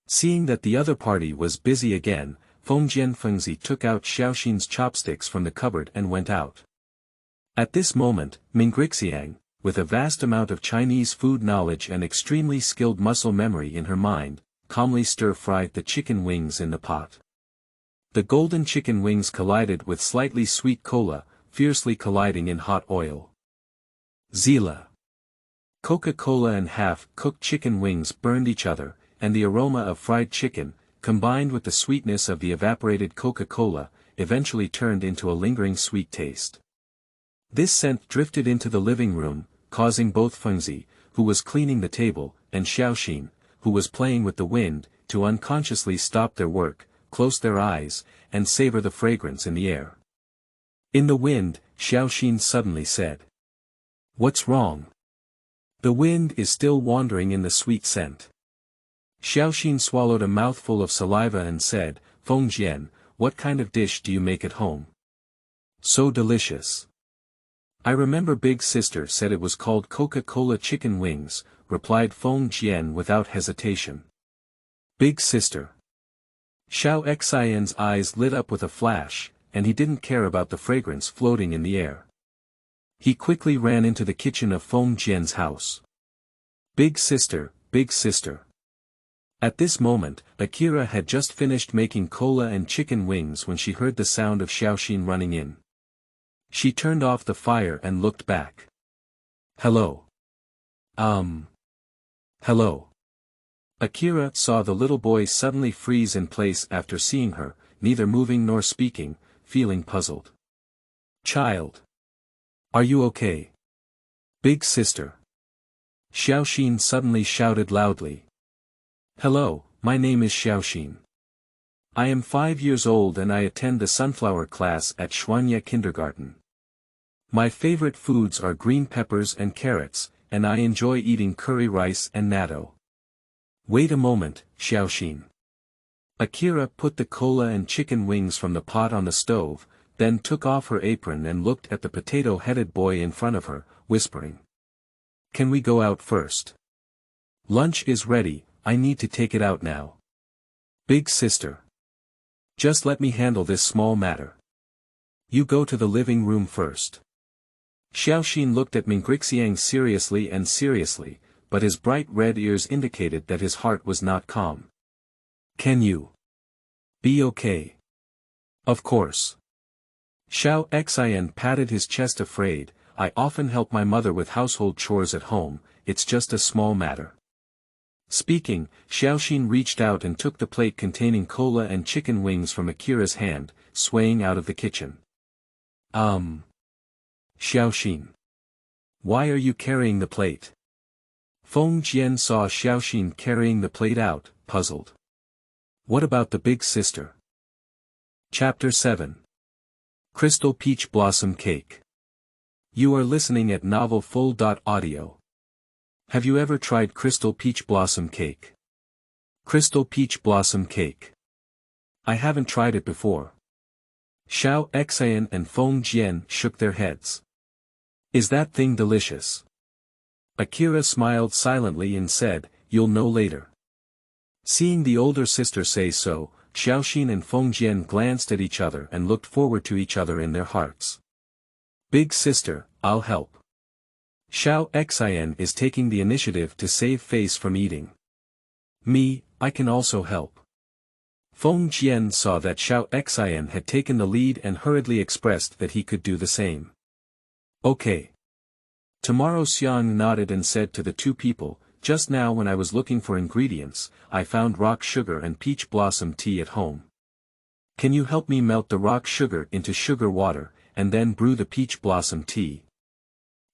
A: Seeing that the other party was busy again, Feng Jian Fengzi took out Xiaoxin's chopsticks from the cupboard and went out. At this moment, Mingrixiang, with a vast amount of Chinese food knowledge and extremely skilled muscle memory in her mind, calmly stir-fried the chicken wings in the pot. The golden chicken wings collided with slightly sweet cola, fiercely colliding in hot oil. Zila. Coca-Cola and half-cooked chicken wings burned each other, and the aroma of fried chicken, combined with the sweetness of the evaporated Coca-Cola, eventually turned into a lingering sweet taste. This scent drifted into the living room, causing both Fengzi, who was cleaning the table, and Xiaoxin, who was playing with the wind, to unconsciously stop their work, close their eyes, and savor the fragrance in the air. In the wind, Xiaoxin suddenly said. What's wrong? The wind is still wandering in the sweet scent. Xiaoxin swallowed a mouthful of saliva and said, Feng Jian, what kind of dish do you make at home? So delicious. I remember Big Sister said it was called Coca-Cola chicken wings, replied Feng Jian without hesitation. Big Sister. Xiao Xian's eyes lit up with a flash, and he didn't care about the fragrance floating in the air. He quickly ran into the kitchen of Feng Jian's house. Big Sister, Big Sister. At this moment, Akira had just finished making cola and chicken wings when she heard the sound of Xiaoxin running in. She turned off the fire and looked back. Hello. Hello. Akira saw the little boy suddenly freeze in place after seeing her, neither moving nor speaking, feeling puzzled. Child. Are you okay? Big Sister. Xiaoxin suddenly shouted loudly. Hello, my name is Xiaoxin. I am 5 years old and I attend the sunflower class at Xuanye Kindergarten. My favorite foods are green peppers and carrots, and I enjoy eating curry rice and natto. Wait a moment, Xiaoxin. Akira put the cola and chicken wings from the pot on the stove, then took off her apron and looked at the potato-headed boy in front of her, whispering. Can we go out first? Lunch is ready, I need to take it out now. Big Sister. Just let me handle this small matter. You go to the living room first. Xiaoxin looked at Mingrixiang seriously, but his bright red ears indicated that his heart was not calm. Can you be okay? Of course. Xiao Xian patted his chest afraid, I often help my mother with household chores at home, it's just a small matter. Speaking, Xiaoxin reached out and took the plate containing cola and chicken wings from Akira's hand, swaying out of the kitchen. Xiaoxin. Why are you carrying the plate? Feng Jian saw Xiaoxin carrying the plate out, puzzled. What about the Big Sister? Chapter 7. Crystal Peach Blossom Cake. You are listening at novelfull.audio. Have you ever tried Crystal Peach Blossom Cake? Crystal Peach Blossom Cake. I haven't tried it before. Xiao Xian and Feng Jian shook their heads. Is that thing delicious? Akira smiled silently and said, you'll know later. Seeing the older sister say so, Xiaoxin and Feng Jian glanced at each other and looked forward to each other in their hearts. Big sister, I'll help. Xiao Xian is taking the initiative to save face from eating. Me, I can also help. Feng Jian saw that Xiao Xian had taken the lead and hurriedly expressed that he could do the same. Okay. Tomorrow Xiang nodded and said to the two people, just now when I was looking for ingredients, I found rock sugar and peach blossom tea at home. Can you help me melt the rock sugar into sugar water, and then brew the peach blossom tea?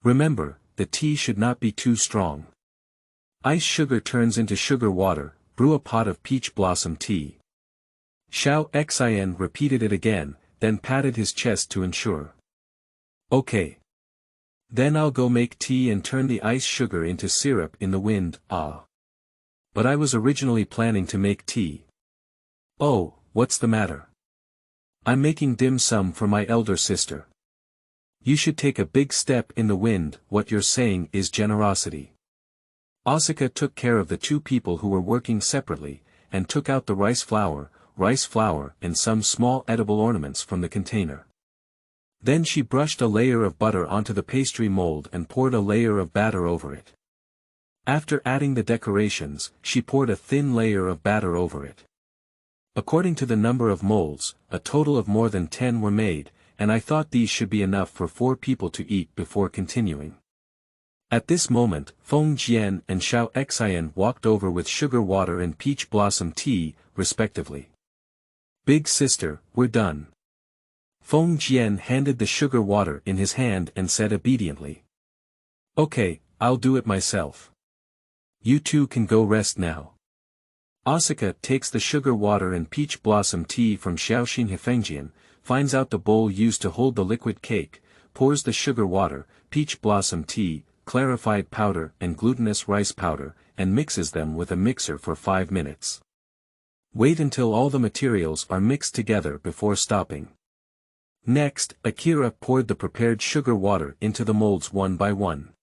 A: Remember, the tea should not be too strong. Ice sugar turns into sugar water, brew a pot of peach blossom tea. Xiao Xian repeated it again, then patted his chest to ensure. Okay. Then I'll go make tea and turn the ice sugar into syrup in the wind, ah. But I was originally planning to make tea. Oh, what's the matter? I'm making dim sum for my elder sister. You should take a big step in the wind, what you're saying is generosity. Asuka took care of the two people who were working separately, and took out the rice flour, and some small edible ornaments from the container. Then she brushed a layer of butter onto the pastry mold and poured a layer of batter over it. After adding the decorations, she poured a thin layer of batter over it. According to the number of molds, a total of more than 10 were made, and I thought these should be enough for 4 people to eat before continuing. At this moment, Feng Jian and Xiao Xian walked over with sugar water and peach blossom tea, respectively. Big sister, we're done. Feng Jian handed the sugar water in his hand and said obediently. Okay, I'll do it myself. You two can go rest now. Asuka takes the sugar water and peach blossom tea from Xiaoxin Hefengjian, finds out the bowl used to hold the liquid cake, pours the sugar water, peach blossom tea, clarified powder and glutinous rice powder, and mixes them with a mixer for 5 minutes. Wait until all the materials are mixed together before stopping. Next, Akira poured the prepared sugar water into the molds one by one.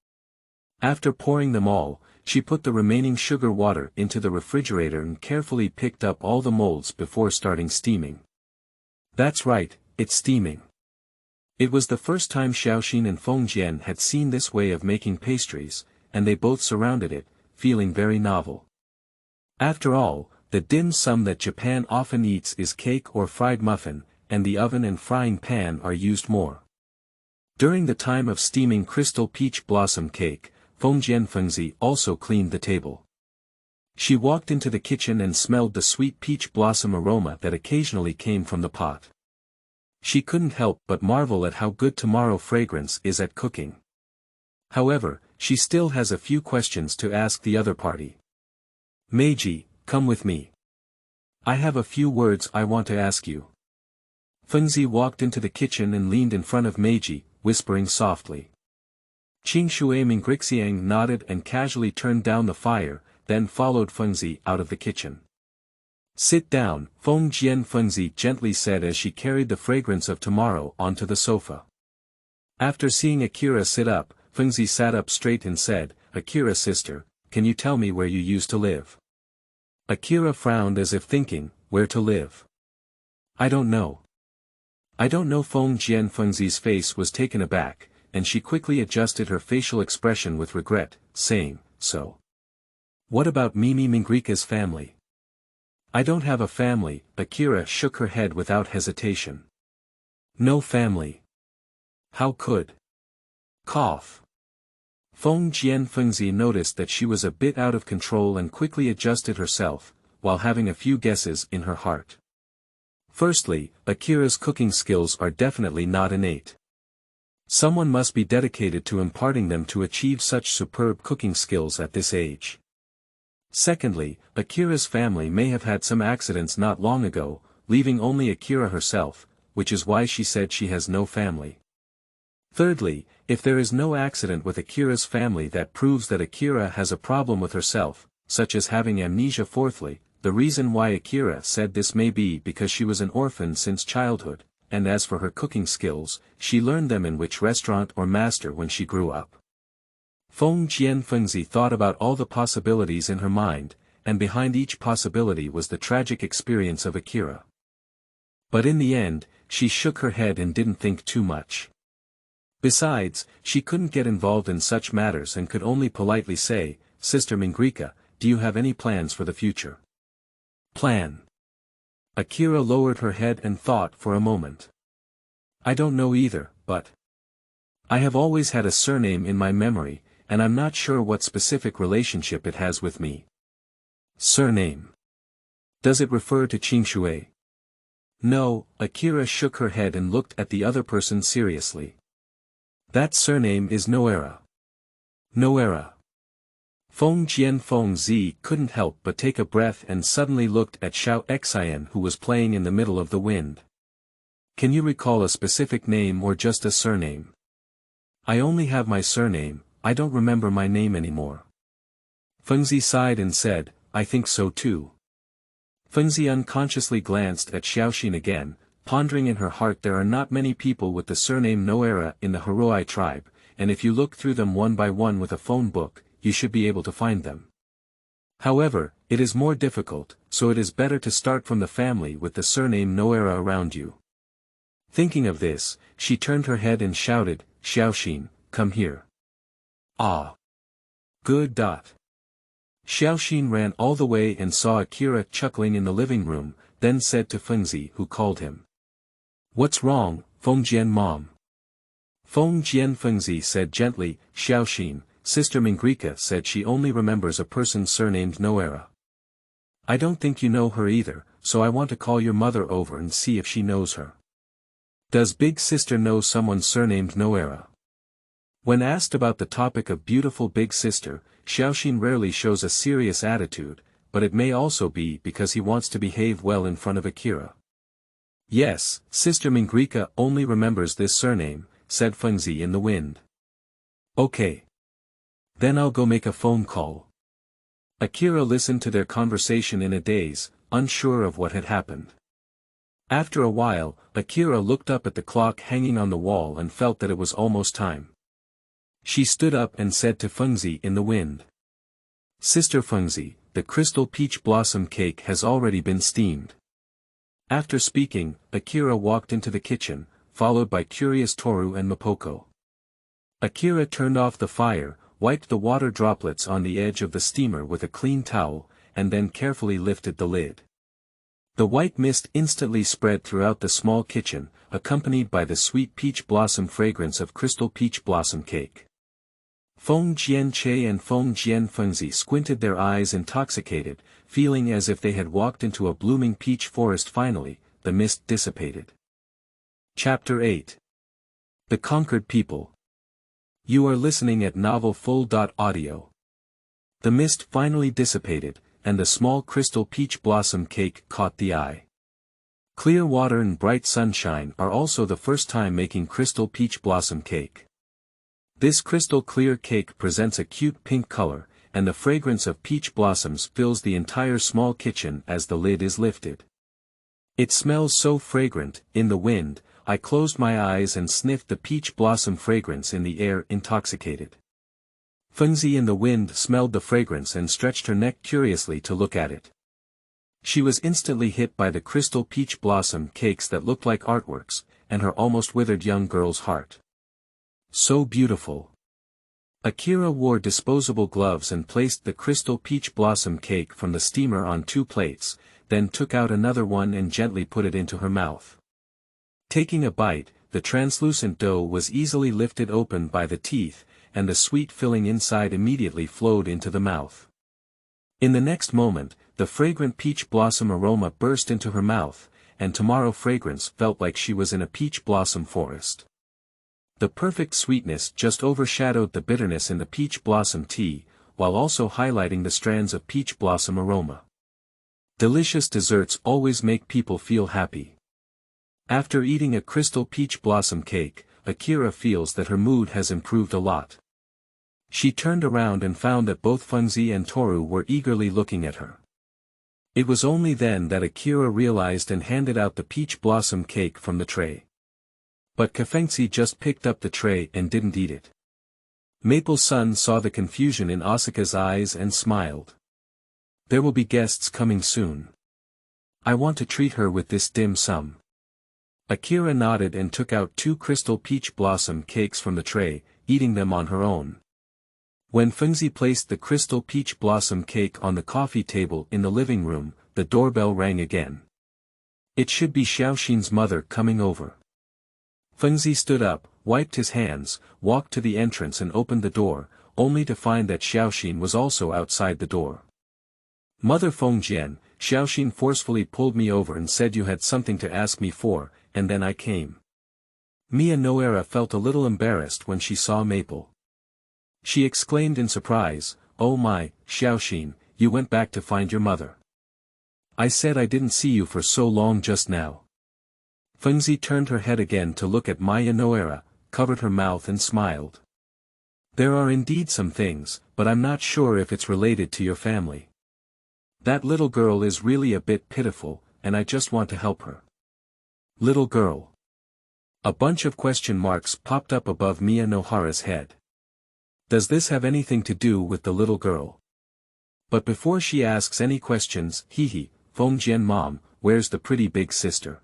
A: After pouring them all, she put the remaining sugar water into the refrigerator and carefully picked up all the molds before starting steaming. That's right, it's steaming. It was the first time Xiaoxin and Feng Jian had seen this way of making pastries, and they both surrounded it, feeling very novel. After all, the dim sum that Japan often eats is cake or fried muffin, and the oven and frying pan are used more. During the time of steaming crystal peach blossom cake, Feng Fengzi also cleaned the table. She walked into the kitchen and smelled the sweet peach blossom aroma that occasionally came from the pot. She couldn't help but marvel at how good tomorrow fragrance is at cooking. However, she still has a few questions to ask the other party. Meiji, come with me. I have a few words I want to ask you. Fengzi walked into the kitchen and leaned in front of Meiji, whispering softly. Qingshui Mingrixiang nodded and casually turned down the fire, then followed Fengzi out of the kitchen. Sit down, Feng Jian, Fengzi gently said as she carried the fragrance of tomorrow onto the sofa. After seeing Akira sit up, Fengzi sat up straight and said, Akira sister, can you tell me where you used to live? Akira frowned as if thinking, where to live? I don't know. I don't know. Feng Jian. Fengzi's face was taken aback, and she quickly adjusted her facial expression with regret, saying, so. What about Mimi Mingrika's family? I don't have a family. Akira shook her head without hesitation. No family. How could? Cough. Feng Jian. Fengzi noticed that she was a bit out of control and quickly adjusted herself, while having a few guesses in her heart. Firstly, Akira's cooking skills are definitely not innate. Someone must be dedicated to imparting them to achieve such superb cooking skills at this age. Secondly, Akira's family may have had some accidents not long ago, leaving only Akira herself, which is why she said she has no family. Thirdly, if there is no accident with Akira's family, that proves that Akira has a problem with herself, such as having amnesia. Fourthly, the reason why Akira said this may be because she was an orphan since childhood, and as for her cooking skills, she learned them in which restaurant or master when she grew up. Feng Fengzi thought about all the possibilities in her mind, and behind each possibility was the tragic experience of Akira. But in the end, she shook her head and didn't think too much. Besides, she couldn't get involved in such matters and could only politely say, "Sister Mingrika, do you have any plans for the future?" Plan. Akira lowered her head and thought for a moment. "I don't know either, but I have always had a surname in my memory, and I'm not sure what specific relationship it has with me." Surname. Does it refer to Qingshui? No, Akira shook her head and looked at the other person seriously. That surname is Nohara. Nohara. Feng Zi couldn't help but take a breath and suddenly looked at Xiao Xian who was playing in the middle of the wind. "Can you recall a specific name or just a surname?" "I only have my surname, I don't remember my name anymore." Fengzi sighed and said, "I think so too." Fengzi unconsciously glanced at Xiaoxin again, pondering in her heart there are not many people with the surname Nohara in the Hiroi tribe, and if you look through them one by one with a phone book, you should be able to find them. However, it is more difficult, so it is better to start from the family with the surname Nohara around you. Thinking of this, she turned her head and shouted, "Xiaoxin, come here." "Ah. Good. Xiaoxin ran all the way and saw Akira chuckling in the living room, then said to Fengzi who called him. "What's wrong, Fengjian mom?" Fengzi said gently, "Xiaoxin, Sister Mingrika said she only remembers a person surnamed Nohara. I don't think you know her either, so I want to call your mother over and see if she knows her." "Does Big Sister know someone surnamed Nohara?" When asked about the topic of beautiful Big Sister, Xiaoxin rarely shows a serious attitude, but it may also be because he wants to behave well in front of Akira. "Yes, Sister Mingrika only remembers this surname," said Fengzi in the wind. "Okay. Then I'll go make a phone call." Akira listened to their conversation in a daze, unsure of what had happened. After a while, Akira looked up at the clock hanging on the wall and felt that it was almost time. She stood up and said to Fengzi in the wind. "Sister Fengzi, the crystal peach blossom cake has already been steamed." After speaking, Akira walked into the kitchen, followed by curious Toru and Mapoko. Akira turned off the fire, wiped the water droplets on the edge of the steamer with a clean towel, and then carefully lifted the lid. The white mist instantly spread throughout the small kitchen, accompanied by the sweet peach blossom fragrance of crystal peach blossom cake. Feng Jian and Feng Fengzi squinted their eyes intoxicated, feeling as if they had walked into a blooming peach forest. Finally, the mist dissipated. Chapter 8. The Conquered People. You are listening at novelfull.audio. The mist finally dissipated, and the small crystal peach blossom cake caught the eye. Clear water and bright sunshine are also the first time making crystal peach blossom cake. This crystal clear cake presents a cute pink color, and the fragrance of peach blossoms fills the entire small kitchen as the lid is lifted. It smells so fragrant. In the wind, I closed my eyes and sniffed the peach blossom fragrance in the air, intoxicated. Fengzi in the wind smelled the fragrance and stretched her neck curiously to look at it. She was instantly hit by the crystal peach blossom cakes that looked like artworks, and her almost withered young girl's heart. So beautiful. Akira wore disposable gloves and placed the crystal peach blossom cake from the steamer on 2 plates, then took out another one and gently put it into her mouth. Taking a bite, the translucent dough was easily lifted open by the teeth, and the sweet filling inside immediately flowed into the mouth. In the next moment, the fragrant peach blossom aroma burst into her mouth, and tomorrow fragrance felt like she was in a peach blossom forest. The perfect sweetness just overshadowed the bitterness in the peach blossom tea, while also highlighting the strands of peach blossom aroma. Delicious desserts always make people feel happy. After eating a crystal peach blossom cake, Akira feels that her mood has improved a lot. She turned around and found that both Fengzi and Toru were eagerly looking at her. It was only then that Akira realized and handed out the peach blossom cake from the tray. But Kafengzi just picked up the tray and didn't eat it. Maple-san saw the confusion in Asuka's eyes and smiled. There will be guests coming soon. I want to treat her with this dim sum. Akira nodded and took out 2 crystal peach blossom cakes from the tray, eating them on her own. When Fengzi placed the crystal peach blossom cake on the coffee table in the living room, the doorbell rang again. It should be Xiaoxin's mother coming over. Fengzi stood up, wiped his hands, walked to the entrance and opened the door, only to find that Xiaoxin was also outside the door. Mother Feng Jian, Xiaoxin forcefully pulled me over and said you had something to ask me for, and then I came. Mia Nohara felt a little embarrassed when she saw Maple. She exclaimed in surprise, "Oh my, Xiaoxin, you went back to find your mother. I said I didn't see you for so long just now." Fengzi turned her head again to look at Maya Nohara, covered her mouth and smiled. "There are indeed some things, but I'm not sure if it's related to your family. That little girl is really a bit pitiful, and I just want to help her." Little girl. A bunch of question marks popped up above Mia Nohara's head. Does this have anything to do with the little girl? But before she asks any questions, Feng Jian mom, where's the pretty big sister?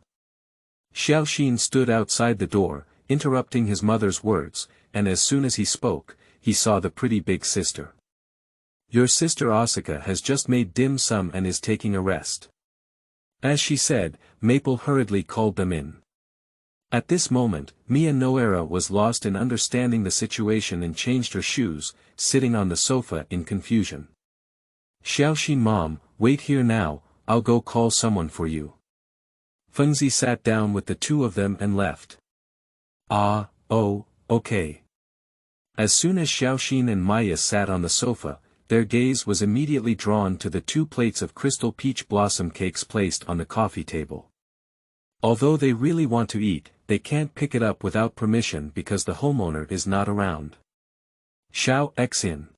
A: Xiaoxin stood outside the door, interrupting his mother's words, and as soon as he spoke, he saw the pretty big sister. Your sister Asuka has just made dim sum and is taking a rest. As she said, Maple hurriedly called them in. At this moment, Mia Nohara was lost in understanding the situation and changed her shoes, sitting on the sofa in confusion. Xiaoxin mom, wait here now, I'll go call someone for you. Fengzi sat down with the 2 of them and left. Okay. As soon as Xiaoxin and Maya sat on the sofa, their gaze was immediately drawn to the 2 plates of crystal peach blossom cakes placed on the coffee table. Although they really want to eat, they can't pick it up without permission because the homeowner is not around. Xiao Xin.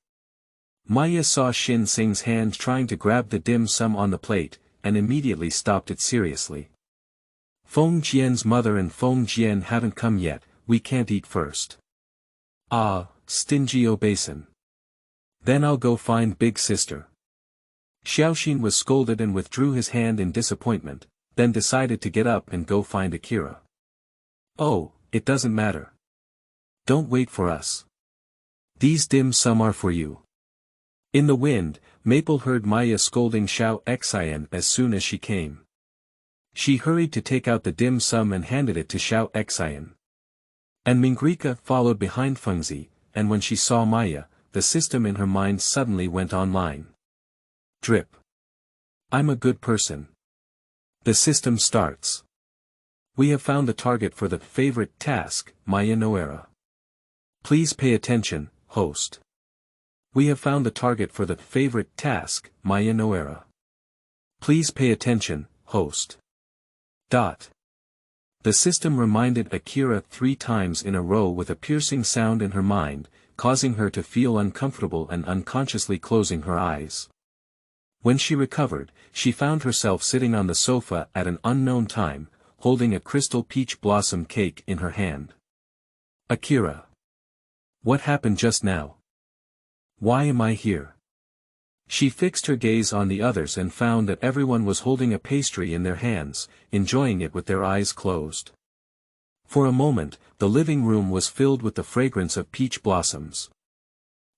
A: Maya saw Shin Sing's hand trying to grab the dim sum on the plate, and immediately stopped it seriously. Feng Jian's mother and Feng Jian haven't come yet, we can't eat first. Stingy obeison. Then I'll go find big sister. Xiaoxin was scolded and withdrew his hand in disappointment, then decided to get up and go find Akira. Oh, it doesn't matter. Don't wait for us. These dim sum are for you. In the wind, Maple heard Maya scolding Xiao Xin as soon as she came. She hurried to take out the dim sum and handed it to Xiao Xin. And Mingrika followed behind Fengzi, and when she saw Maya, the system in her mind suddenly went online. Drip. I'm a good person. The system starts. We have found the target for the favorite task, Maya Nohara. Please pay attention, host. We have found the target for the favorite task, Maya Nohara. Please pay attention, host. The system reminded Akira 3 times in a row with a piercing sound in her mind, causing her to feel uncomfortable and unconsciously closing her eyes. When she recovered, she found herself sitting on the sofa at an unknown time, holding a crystal peach blossom cake in her hand. Akira. What happened just now? Why am I here? She fixed her gaze on the others and found that everyone was holding a pastry in their hands, enjoying it with their eyes closed. For a moment, the living room was filled with the fragrance of peach blossoms.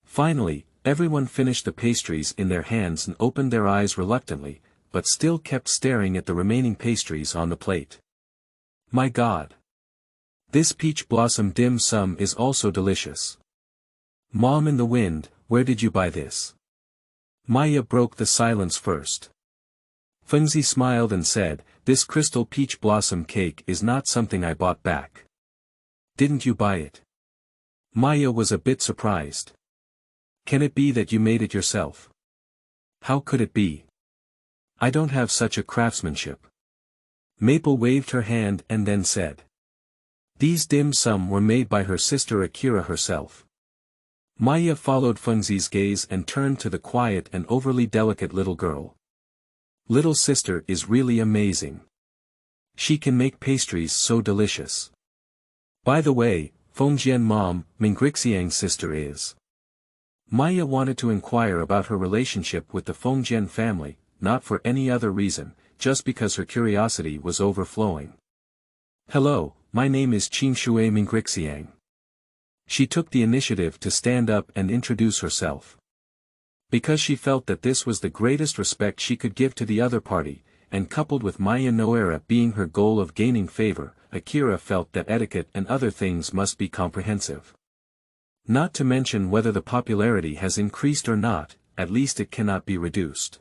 A: Finally, everyone finished the pastries in their hands and opened their eyes reluctantly, but still kept staring at the remaining pastries on the plate. My God! This peach blossom dim sum is also delicious. Mom in the wind, where did you buy this? Maya broke the silence first. Fengzi smiled and said, this crystal peach blossom cake is not something I bought back. Didn't you buy it? Maya was a bit surprised. Can it be that you made it yourself? How could it be? I don't have such a craftsmanship. Maple waved her hand and then said. These dim sum were made by her sister Akira herself. Maya followed Fengzi's gaze and turned to the quiet and overly delicate little girl. Little sister is really amazing. She can make pastries so delicious. By the way, Feng Jian mom, Yizhong sister is. Maya wanted to inquire about her relationship with the Feng Jian family, not for any other reason, just because her curiosity was overflowing. Hello, my name is Qingshui Yizhong. She took the initiative to stand up and introduce herself. Because she felt that this was the greatest respect she could give to the other party, and coupled with Maya Nohara being her goal of gaining favor, Akira felt that etiquette and other things must be comprehensive. Not to mention whether the popularity has increased or not, at least it cannot be reduced.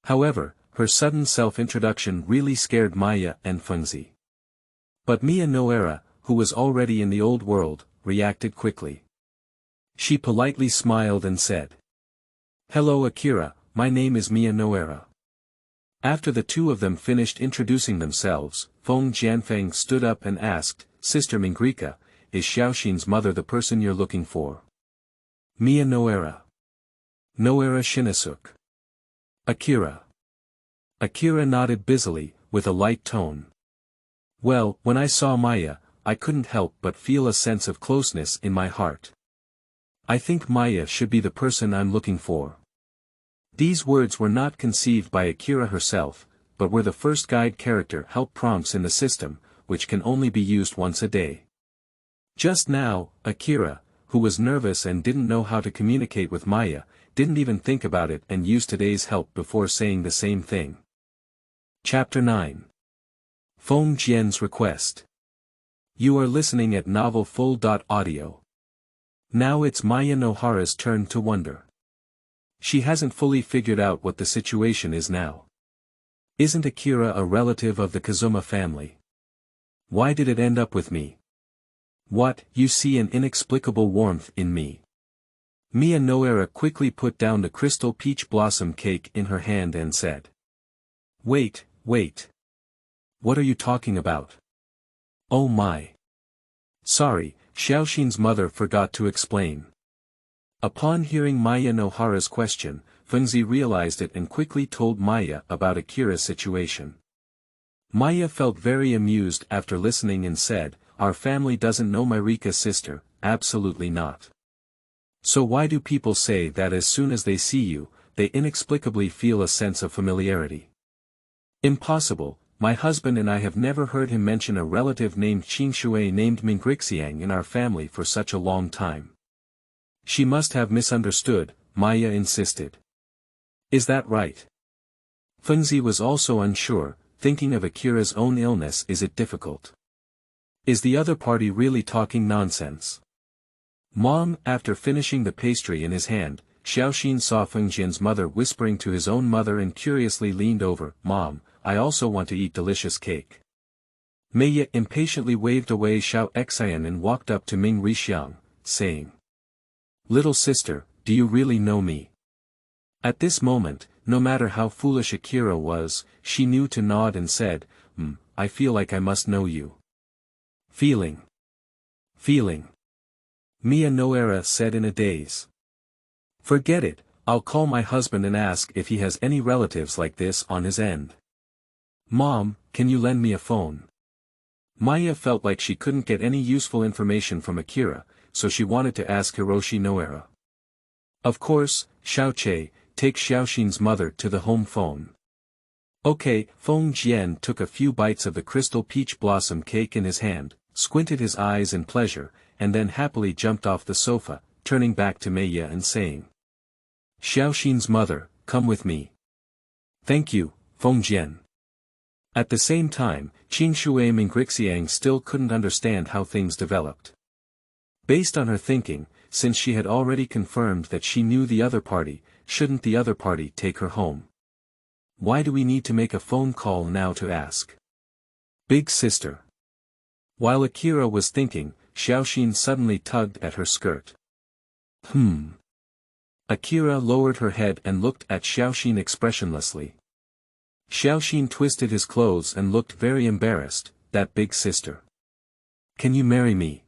A: However, her sudden self-introduction really scared Maya and Fengzi. But Maya Nohara, who was already in the old world, reacted quickly. She politely smiled and said, "Hello Akira, my name is Maya Nohara." After the two of them finished introducing themselves, Feng Jianfeng stood up and asked, "Sister Mingrika, is Xiaoxin's mother the person you're looking for?" Maya Nohara. Nohara Shinnosuke. Akira. Akira nodded busily, with a light tone. Well, when I saw Maya, I couldn't help but feel a sense of closeness in my heart. I think Maya should be the person I'm looking for. These words were not conceived by Akira herself, but were the first guide character help prompts in the system, which can only be used once a day. Just now, Akira, who was nervous and didn't know how to communicate with Maya, didn't even think about it and used today's help before saying the same thing. Chapter 9. Feng Jian's Request. You are listening at Novel Full.audio. Now it's Maya Nohara's turn to wonder. She hasn't fully figured out what the situation is now. Isn't Akira a relative of the Kazuma family? Why did it end up with me? What, you see an inexplicable warmth in me. Maya Nohara quickly put down the crystal peach blossom cake in her hand and said. Wait. What are you talking about? Oh my. Sorry, Xiaoxin's mother forgot to explain. Upon hearing Maya Nohara's question, Fengzi realized it and quickly told Maya about Akira's situation. Maya felt very amused after listening and said, Our family doesn't know Mirika's sister, absolutely not. So why do people say that as soon as they see you, they inexplicably feel a sense of familiarity? Impossible, my husband and I have never heard him mention a relative named Qingshui named Mingrixing in our family for such a long time. She must have misunderstood, Maya insisted. Is that right? Fengzi was also unsure, thinking of Akira's own illness. Is it difficult? Is the other party really talking nonsense? Mom, after finishing the pastry in his hand, Xiaoxin saw Fengjian's mother whispering to his own mother and curiously leaned over, Mom, I also want to eat delicious cake. Maya impatiently waved away Xiaoxian and walked up to Ming Rixiang, saying. Little sister, do you really know me? At this moment, no matter how foolish Akira was, she knew to nod and said, I feel like I must know you. Feeling. Maya Nohara said in a daze. Forget it, I'll call my husband and ask if he has any relatives like this on his end. Mom, can you lend me a phone? Maya felt like she couldn't get any useful information from Akira, so she wanted to ask Hiroshi Nohara. Of course, Xiaoche, take Xiaoxin's mother to the home phone. Okay, Feng Jian took a few bites of the crystal peach blossom cake in his hand, squinted his eyes in pleasure, and then happily jumped off the sofa, turning back to Maya and saying. Xiaoxin's mother, come with me. Thank you, Feng Jian. At the same time, Qingshui Mingrixing still couldn't understand how things developed. Based on her thinking, since she had already confirmed that she knew the other party, shouldn't the other party take her home? Why do we need to make a phone call now to ask? Big sister. While Akira was thinking, Xiaoxin suddenly tugged at her skirt. Akira lowered her head and looked at Xiaoxin expressionlessly. Xiaoxin twisted his clothes and looked very embarrassed, that big sister. Can you marry me?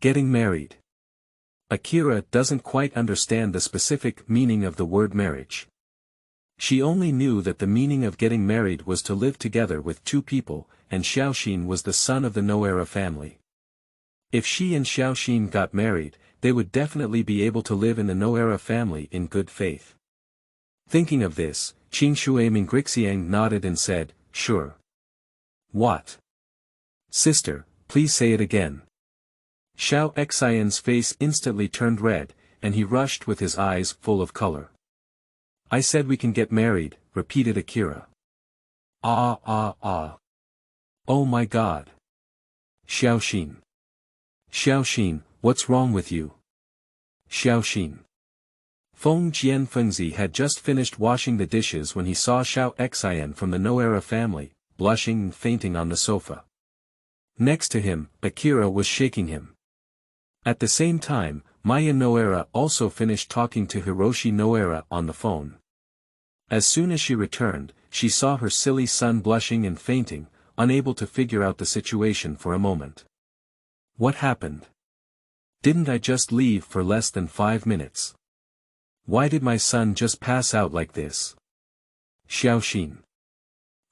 A: Getting married. Akira doesn't quite understand the specific meaning of the word marriage. She only knew that the meaning of getting married was to live together with two people, and Xiaoxin was the son of the Nohara family. If she and Xiaoxin got married, they would definitely be able to live in the Nohara family in good faith. Thinking of this, Qing Shui Mingrixiang nodded and said, "Sure." "What?" "Sister, please say it again." Xiao Xian's face instantly turned red, and he rushed with his eyes full of color. "I said we can get married," repeated Akira. "Ah ah ah. Oh my god. Xiaoxin. Xiaoxin, what's wrong with you?" Xiaoxin. Feng Fengzi had just finished washing the dishes when he saw Xiao Xian from the Nohara family, blushing and fainting on the sofa. Next to him, Akira was shaking him. At the same time, Maya Nohara also finished talking to Hiroshi Nohara on the phone. As soon as she returned, she saw her silly son blushing and fainting, unable to figure out the situation for a moment. What happened? Didn't I just leave for less than 5 minutes? Why did my son just pass out like this? Xiaoxin.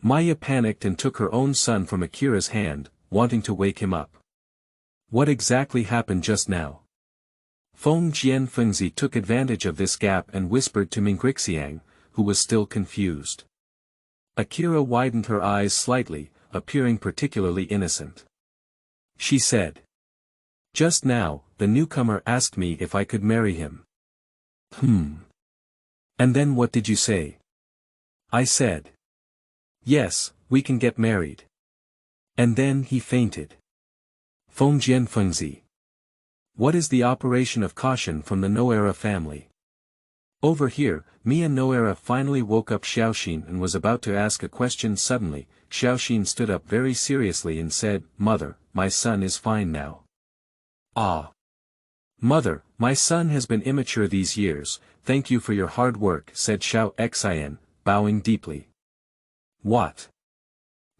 A: Maya panicked and took her own son from Akira's hand, wanting to wake him up. What exactly happened just now? Feng Fengzi took advantage of this gap and whispered to Mingrixiang, who was still confused. Akira widened her eyes slightly, appearing particularly innocent. She said, "Just now, the newcomer asked me if I could marry him." "And then what did you say?" "I said, yes, we can get married. And then he fainted." Feng Fengzi. What is the operation of caution from the Nohara family? Over here, Mia Nohara finally woke up Xiaoxin and was about to ask a question. Suddenly, Xiaoxin stood up very seriously and said, "Mother, my son is fine now." "Ah. Mother, my son has been immature these years, thank you for your hard work," said Xiao Xian, bowing deeply. "What?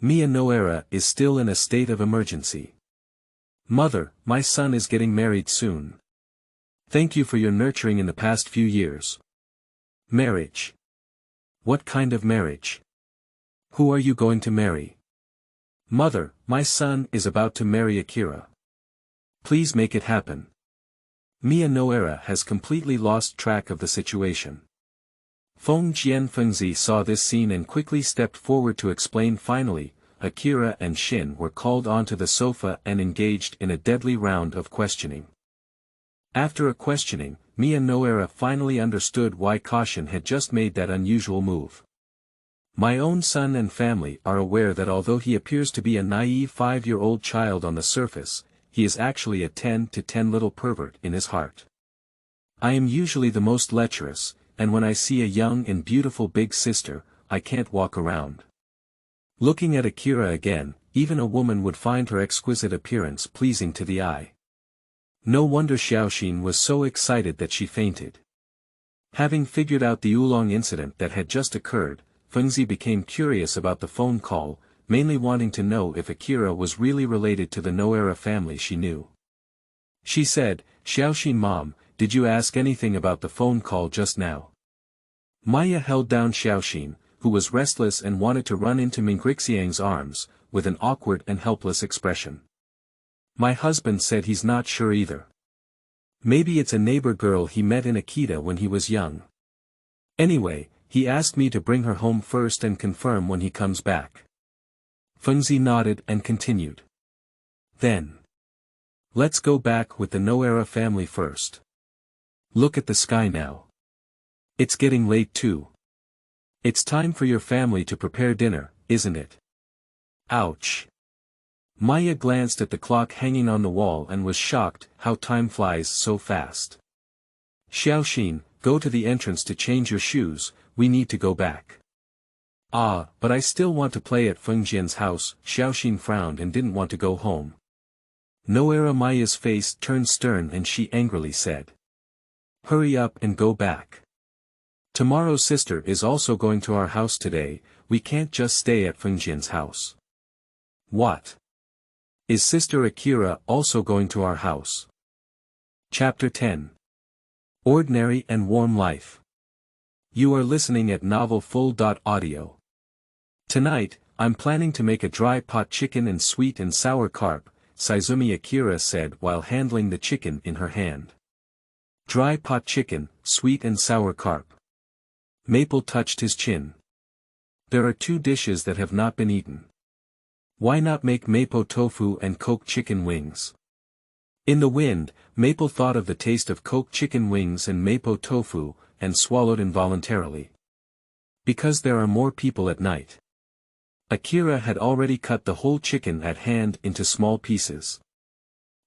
A: Mia Nohara is still in a state of emergency. Mother, my son is getting married soon. Thank you for your nurturing in the past few years." "Marriage? What kind of marriage? Who are you going to marry?" "Mother, my son is about to marry Akira. Please make it happen." Mia Nohara has completely lost track of the situation. Feng Fengzi saw this scene and quickly stepped forward to explain. Finally, Akira and Shin were called onto the sofa and engaged in a deadly round of questioning. After a questioning, Mia Nohara finally understood why Caution had just made that unusual move. "My own son and family are aware that although he appears to be a naive 5-year-old child on the surface, he is actually a 10 to 10 little pervert in his heart. I am usually the most lecherous, and when I see a young and beautiful big sister, I can't walk around." Looking at Akira again, even a woman would find her exquisite appearance pleasing to the eye. No wonder Xiaoxin was so excited that she fainted. Having figured out the oolong incident that had just occurred, Fengzi became curious about the phone call, mainly wanting to know if Akira was really related to the Nohara family she knew. She said, "Xiaoxin mom, did you ask anything about the phone call just now?" Maya held down Xiaoxin, who was restless and wanted to run into Mingrixiang's arms, with an awkward and helpless expression. "My husband said he's not sure either. Maybe it's a neighbor girl he met in Akita when he was young. Anyway, he asked me to bring her home first and confirm when he comes back." Fengzi nodded and continued. "Then, let's go back with the Nohara family first. Look at the sky now. It's getting late too. It's time for your family to prepare dinner, isn't it?" Ouch. Maya glanced at the clock hanging on the wall and was shocked how time flies so fast. "Xiaoxin, go to the entrance to change your shoes, we need to go back." "Ah, but I still want to play at Feng Jian's house." Xiaoxin frowned and didn't want to go home. Nohara Maya's face turned stern and she angrily said, "Hurry up and go back. Tomorrow's sister is also going to our house today, we can't just stay at Feng Jian's house." "What? Is Sister Akira also going to our house?" Chapter 10. Ordinary and Warm Life. You are listening at Novel Full.audio. Tonight, I'm planning to make a dry pot chicken and sweet and sour carp, Shimizumi Akira said while handling the chicken in her hand. Dry pot chicken, sweet and sour carp. Maple touched his chin. There are two dishes that have not been eaten. Why not make mapo tofu and cooked chicken wings? In the wind, Maple thought of the taste of cooked chicken wings and mapo tofu, and swallowed involuntarily. Because there are more people at night. Akira had already cut the whole chicken at hand into small pieces.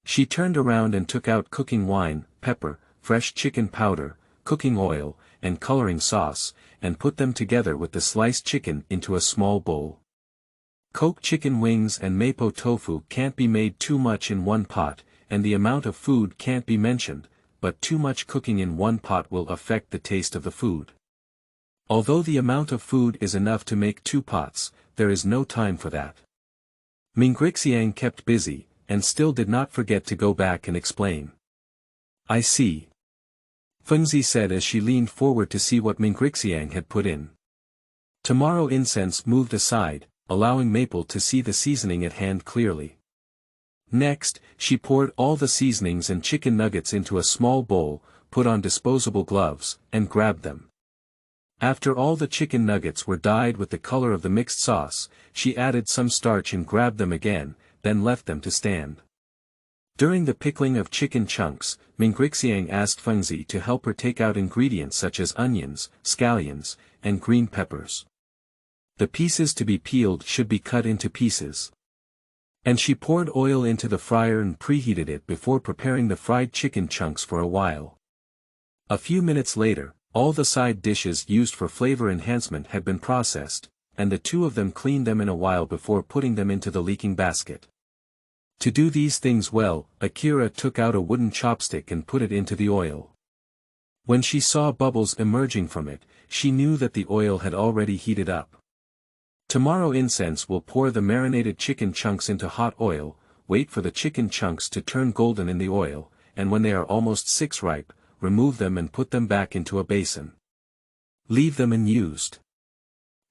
A: She turned around and took out cooking wine, pepper, fresh chicken powder, cooking oil, and coloring sauce, and put them together with the sliced chicken into a small bowl. Cooked chicken wings and mapo tofu can't be made too much in one pot, and the amount of food can't be mentioned, but too much cooking in one pot will affect the taste of the food. Although the amount of food is enough to make 2 pots, there is no time for that. Mingxiang kept busy, and still did not forget to go back and explain. I see. Feng said as she leaned forward to see what Mingxiang had put in. Tomorrow incense moved aside, allowing Maple to see the seasoning at hand clearly. Next, she poured all the seasonings and chicken nuggets into a small bowl, put on disposable gloves, and grabbed them. After all the chicken nuggets were dyed with the color of the mixed sauce, she added some starch and grabbed them again, then left them to stand. During the pickling of chicken chunks, Mingxiang asked Feng to help her take out ingredients such as onions, scallions, and green peppers. The pieces to be peeled should be cut into pieces. And she poured oil into the fryer and preheated it before preparing the fried chicken chunks for a while. A few minutes later, all the side dishes used for flavor enhancement had been processed, and the two of them cleaned them in a while before putting them into the leaking basket. To do these things well, Akira took out a wooden chopstick and put it into the oil. When she saw bubbles emerging from it, she knew that the oil had already heated up. Tomorrow incense will pour the marinated chicken chunks into hot oil, wait for the chicken chunks to turn golden in the oil, and when they are almost 6 ripe, remove them and put them back into a basin. Leave them unused.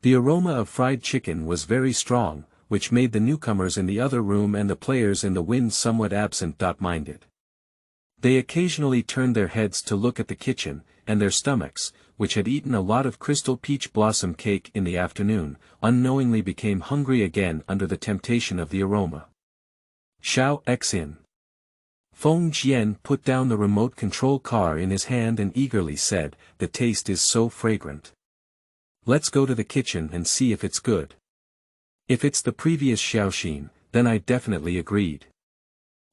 A: The aroma of fried chicken was very strong, which made the newcomers in the other room and the players in the wind somewhat absent-minded. They occasionally turned their heads to look at the kitchen, and their stomachs, which had eaten a lot of crystal peach blossom cake in the afternoon, unknowingly became hungry again under the temptation of the aroma. Xiao Xin. Feng Jian put down the remote control car in his hand and eagerly said, "The taste is so fragrant. Let's go to the kitchen and see if it's good." If it's the previous Xiaoxin, then I definitely agreed.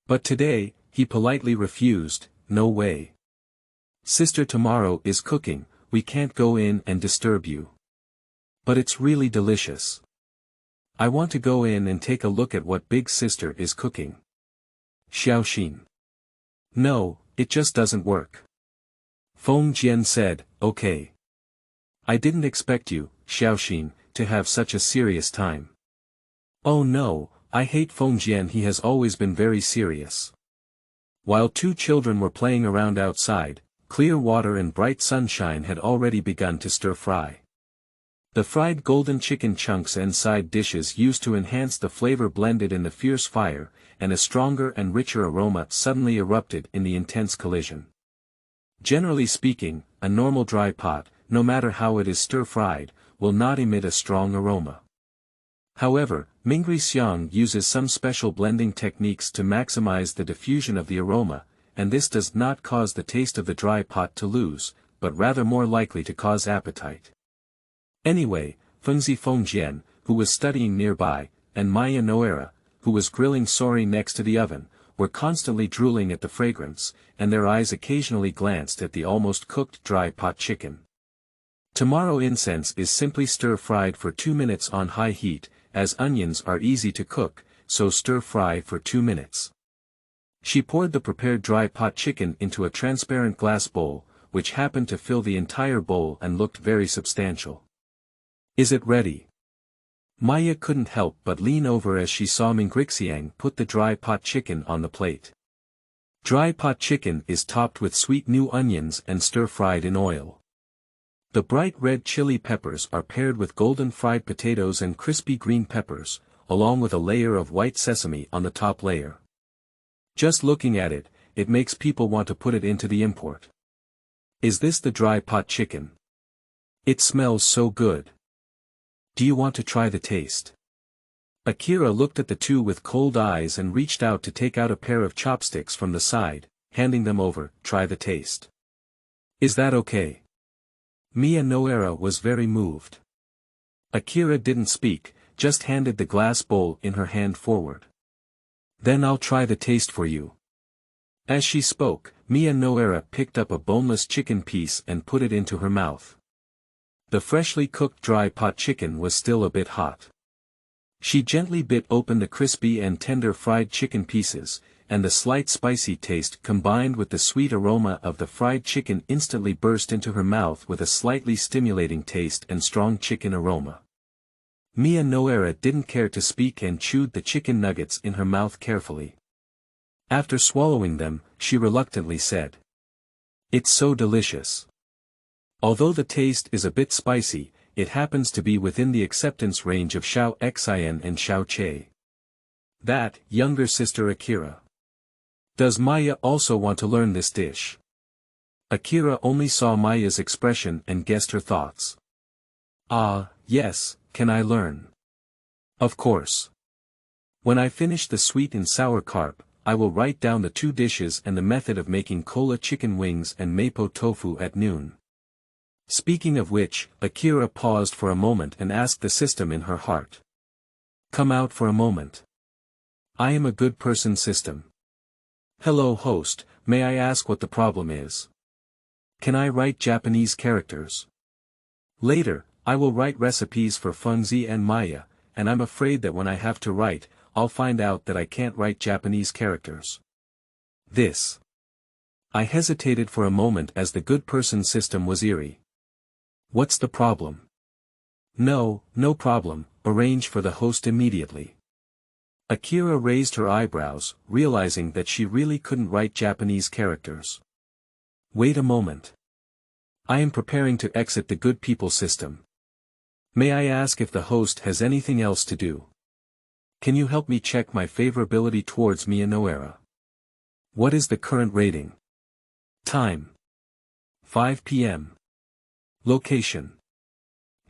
A: But today, he politely refused, "No way. Sister tomorrow is cooking, we can't go in and disturb you. But it's really delicious. I want to go in and take a look at what big sister is cooking." Xiaoxin. "No, it just doesn't work." Feng Jian said, "Okay. I didn't expect you, Xiaoxin, to have such a serious time." "Oh no, I hate Feng Jian, he has always been very serious." While 2 children were playing around outside, clear water and bright sunshine had already begun to stir-fry. The fried golden chicken chunks and side dishes used to enhance the flavor blended in the fierce fire, and a stronger and richer aroma suddenly erupted in the intense collision. Generally speaking, a normal dry pot, no matter how it is stir-fried, will not emit a strong aroma. However, Mingxiang uses some special blending techniques to maximize the diffusion of the aroma, and this does not cause the taste of the dry pot to lose, but rather more likely to cause appetite. Anyway, Feng Jian, who was studying nearby, and Maya Nohara, who was grilling sori next to the oven, were constantly drooling at the fragrance, and their eyes occasionally glanced at the almost cooked dry pot chicken. Tomorrow incense is simply stir-fried for 2 minutes on high heat, as onions are easy to cook, so stir-fry for 2 minutes. She poured the prepared dry pot chicken into a transparent glass bowl, which happened to fill the entire bowl and looked very substantial. "Is it ready?" Maya couldn't help but lean over as she saw Mingxiang put the dry pot chicken on the plate. Dry pot chicken is topped with sweet new onions and stir-fried in oil. The bright red chili peppers are paired with golden fried potatoes and crispy green peppers, along with a layer of white sesame on the top layer. Just looking at it, it makes people want to put it into the import. Is this the dry pot chicken? It smells so good. Do you want to try the taste? Akira looked at the two with cold eyes and reached out to take out a pair of chopsticks from the side, handing them over. Try the taste. Is that okay? Mia Nohara was very moved. Akira didn't speak, just handed the glass bowl in her hand forward. Then I'll try the taste for you. As she spoke, Mia Nohara picked up a boneless chicken piece and put it into her mouth. The freshly cooked dry pot chicken was still a bit hot. She gently bit open the crispy and tender fried chicken pieces, and the slight spicy taste combined with the sweet aroma of the fried chicken instantly burst into her mouth with a slightly stimulating taste and strong chicken aroma. Mia Nohara didn't care to speak and chewed the chicken nuggets in her mouth carefully. After swallowing them, she reluctantly said, "It's so delicious. Although the taste is a bit spicy, it happens to be within the acceptance range of Xiao Xian and Xiao Che." That, younger sister Akira. Does Maya also want to learn this dish? Akira only saw Maya's expression and guessed her thoughts. Ah, yes, can I learn? Of course. When I finish the sweet and sour carp, I will write down the two dishes and the method of making cola chicken wings and mapo tofu at noon. Speaking of which, Akira paused for a moment and asked the system in her heart. Come out for a moment. I am a good person system. Hello host, may I ask what the problem is? Can I write Japanese characters? Later, I will write recipes for Feng and Maya, and I'm afraid that when I have to write, I'll find out that I can't write Japanese characters. This. I hesitated for a moment as the good person system was eerie. What's the problem? No problem, arrange for the host immediately. Akira raised her eyebrows, realizing that she really couldn't write Japanese characters. Wait a moment. I am preparing to exit the good people system. May I ask if the host has anything else to do? Can you help me check my favorability towards Mia Nohara? What is the current rating? Time. 5 p.m. Location.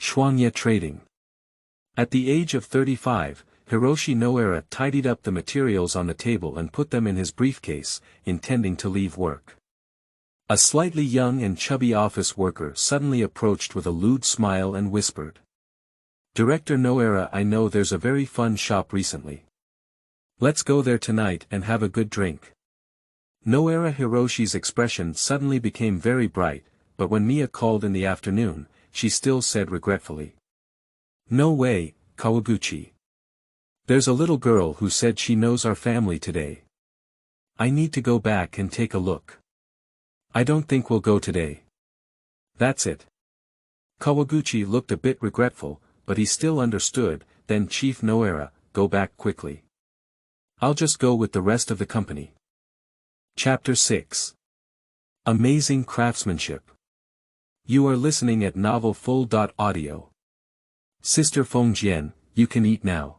A: Shuangye Trading. At the age of 35, Hiroshi Nohara tidied up the materials on the table and put them in his briefcase, intending to leave work. A slightly young and chubby office worker suddenly approached with a lewd smile and whispered. Director Nohara, I know there's a very fun shop recently. Let's go there tonight and have a good drink. Nohara Hiroshi's expression suddenly became very bright, but when Mia called in the afternoon, she still said regretfully. No way, Kawaguchi. There's a little girl who said she knows our family today. I need to go back and take a look. I don't think we'll go today. That's it. Kawaguchi looked a bit regretful, but he still understood. Then Chief Nohara, go back quickly. I'll just go with the rest of the company. Chapter 6. Amazing Craftsmanship. You are listening at novelfull.audio. Sister Feng Jian, you can eat now.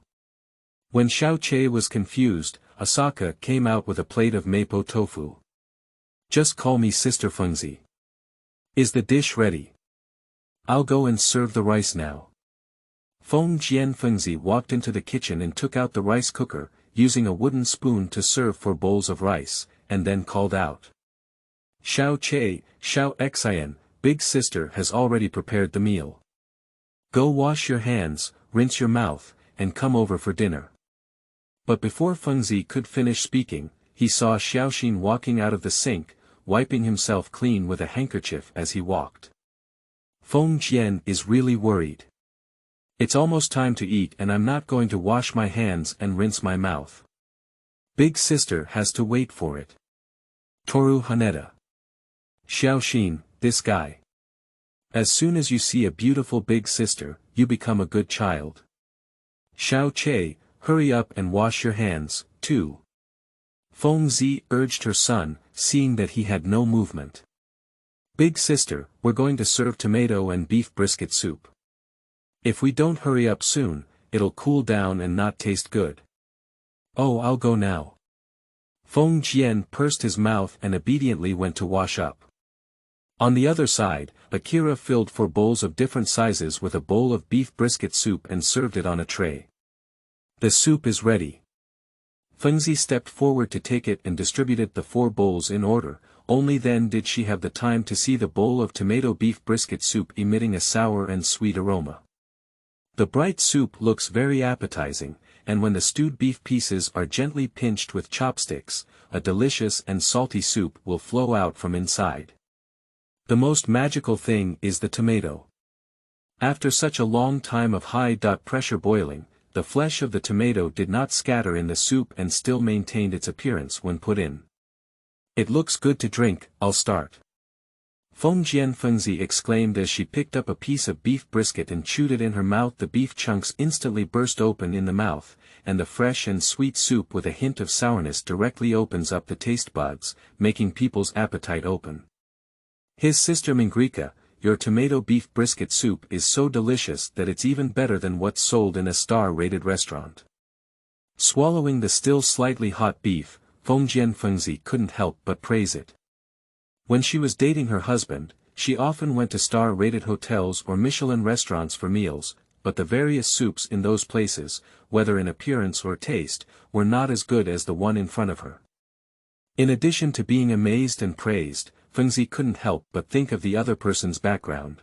A: When Xiao Che was confused, Asaka came out with a plate of mapo tofu. Just call me Sister Fengzi. Is the dish ready? I'll go and serve the rice now. Feng Jian Fengzi walked into the kitchen and took out the rice cooker, using a wooden spoon to serve 4 bowls of rice, and then called out. Xiao Che, Xiao Xian, big sister has already prepared the meal. Go wash your hands, rinse your mouth, and come over for dinner. But before Fengzi could finish speaking, he saw Xiaoxin walking out of the sink, wiping himself clean with a handkerchief as he walked. Feng Jian is really worried. It's almost time to eat and I'm not going to wash my hands and rinse my mouth. Big sister has to wait for it. Toru Haneda. Xiaoxin, this guy. As soon as you see a beautiful big sister, you become a good child. Xiao Che, hurry up and wash your hands, too. Feng Zi urged her son, seeing that he had no movement. Big sister, we're going to serve tomato and beef brisket soup. If we don't hurry up soon, it'll cool down and not taste good. Oh, I'll go now. Feng Jian pursed his mouth and obediently went to wash up. On the other side, Akira filled 4 bowls of different sizes with a bowl of beef brisket soup and served it on a tray. The soup is ready. Fengzi stepped forward to take it and distributed the 4 bowls in order. Only then did she have the time to see the bowl of tomato beef brisket soup emitting a sour and sweet aroma. The bright soup looks very appetizing, and when the stewed beef pieces are gently pinched with chopsticks, a delicious and salty soup will flow out from inside. The most magical thing is the tomato. After such a long time of high-pressure boiling, the flesh of the tomato did not scatter in the soup and still maintained its appearance when put in. It looks good to drink, I'll start. Feng Jian Fengzi exclaimed as she picked up a piece of beef brisket and chewed it in her mouth. The beef chunks instantly burst open in the mouth, and the fresh and sweet soup with a hint of sourness directly opens up the taste buds, making people's appetite open. His sister Mingrika, your tomato beef brisket soup is so delicious that it's even better than what's sold in a star-rated restaurant. Swallowing the still slightly hot beef, Feng Jian Fengzi couldn't help but praise it. When she was dating her husband, she often went to star-rated hotels or Michelin restaurants for meals, but the various soups in those places, whether in appearance or taste, were not as good as the one in front of her. In addition to being amazed and praised, Fengzi couldn't help but think of the other person's background.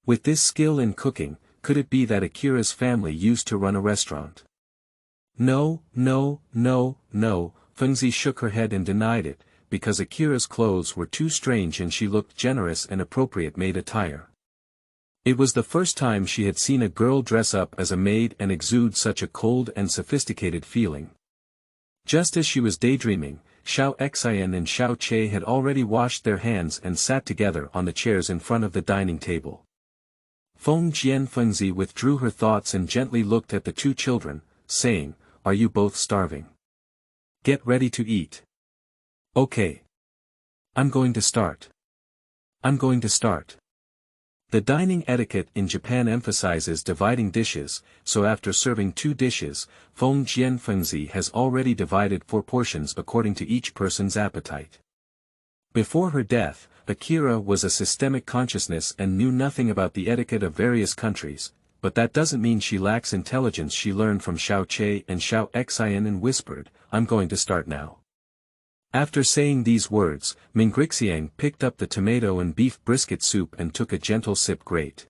A: With this skill in cooking, could it be that Akira's family used to run a restaurant? No, Fengzi shook her head and denied it, because Akira's clothes were too strange and she looked generous and appropriate maid attire. It was the first time she had seen a girl dress up as a maid and exude such a cold and sophisticated feeling. Just as she was daydreaming, Xiao Xian and Xiao Che had already washed their hands and sat together on the chairs in front of the dining table. Feng Jian Fengzi withdrew her thoughts and gently looked at the 2 children, saying, "Are you both starving? Get ready to eat." "Okay. I'm going to start. The dining etiquette in Japan emphasizes dividing dishes, so after serving 2 dishes, Feng Jian Fengzi has already divided 4 portions according to each person's appetite. Before her death, Akira was a systemic consciousness and knew nothing about the etiquette of various countries, but that doesn't mean she lacks intelligence. She learned from Xiao Che and Xiao Xian and whispered, "I'm going to start now." After saying these words, Mingrixiang picked up the tomato and beef brisket soup and took a gentle sip. Great.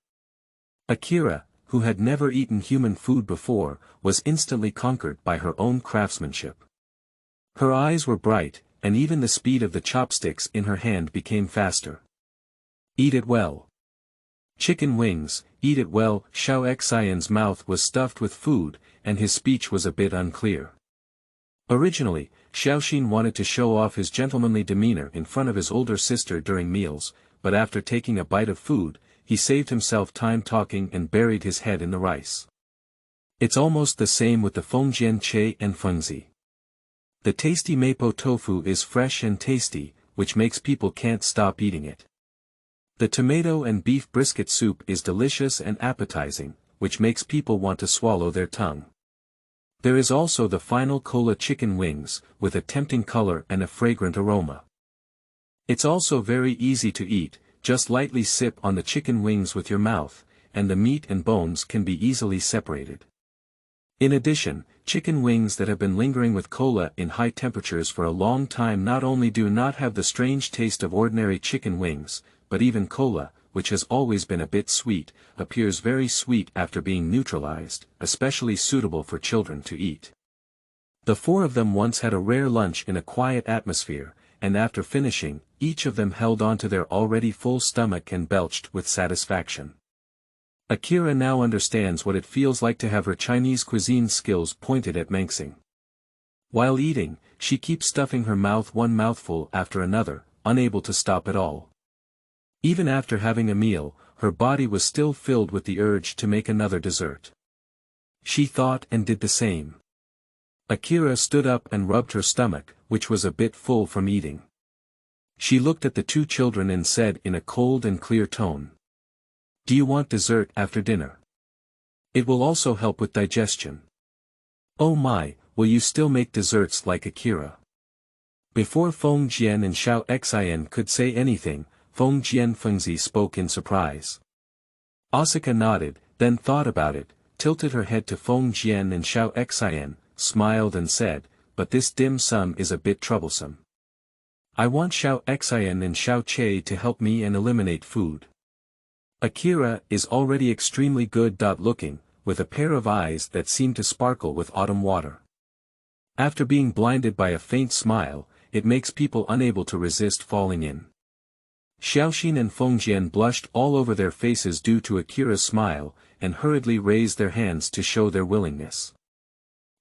A: Akira, who had never eaten human food before, was instantly conquered by her own craftsmanship. Her eyes were bright, and even the speed of the chopsticks in her hand became faster. "Eat it well. Chicken wings, eat it well." Xiao Xian's mouth was stuffed with food, and his speech was a bit unclear. Originally, Xiaoxin wanted to show off his gentlemanly demeanor in front of his older sister during meals, but after taking a bite of food, he saved himself time talking and buried his head in the rice. It's almost the same with the Fengjian Che and Fengzi. The tasty mapo tofu is fresh and tasty, which makes people can't stop eating it. The tomato and beef brisket soup is delicious and appetizing, which makes people want to swallow their tongue. There is also the final cola chicken wings, with a tempting color and a fragrant aroma. It's also very easy to eat, just lightly sip on the chicken wings with your mouth, and the meat and bones can be easily separated. In addition, chicken wings that have been lingering with cola in high temperatures for a long time not only do not have the strange taste of ordinary chicken wings, but even cola, which has always been a bit sweet, appears very sweet after being neutralized, especially suitable for children to eat. The 4 of them once had a rare lunch in a quiet atmosphere, and after finishing, each of them held onto their already full stomach and belched with satisfaction. Akira now understands what it feels like to have her Chinese cuisine skills pointed at Mengxing. While eating, she keeps stuffing her mouth one mouthful after another, unable to stop at all. Even after having a meal, her body was still filled with the urge to make another dessert. She thought and did the same. Akira stood up and rubbed her stomach, which was a bit full from eating. She looked at the two children and said in a cold and clear tone. Do you want dessert after dinner? It will also help with digestion. Oh my, will you still make desserts like Akira? Before Feng Jian and Xiao Xian could say anything, Feng Jian Fengzi spoke in surprise. Asuka nodded, then thought about it, tilted her head to Feng Jian and Xiao Xian, smiled and said, but this dim sum is a bit troublesome. I want Xiao Xian and Xiao Che to help me and eliminate food. Akira is already extremely good looking, with a pair of eyes that seem to sparkle with autumn water. After being blinded by a faint smile, it makes people unable to resist falling in. Xiaoxin and Fengjian blushed all over their faces due to Akira's smile, and hurriedly raised their hands to show their willingness.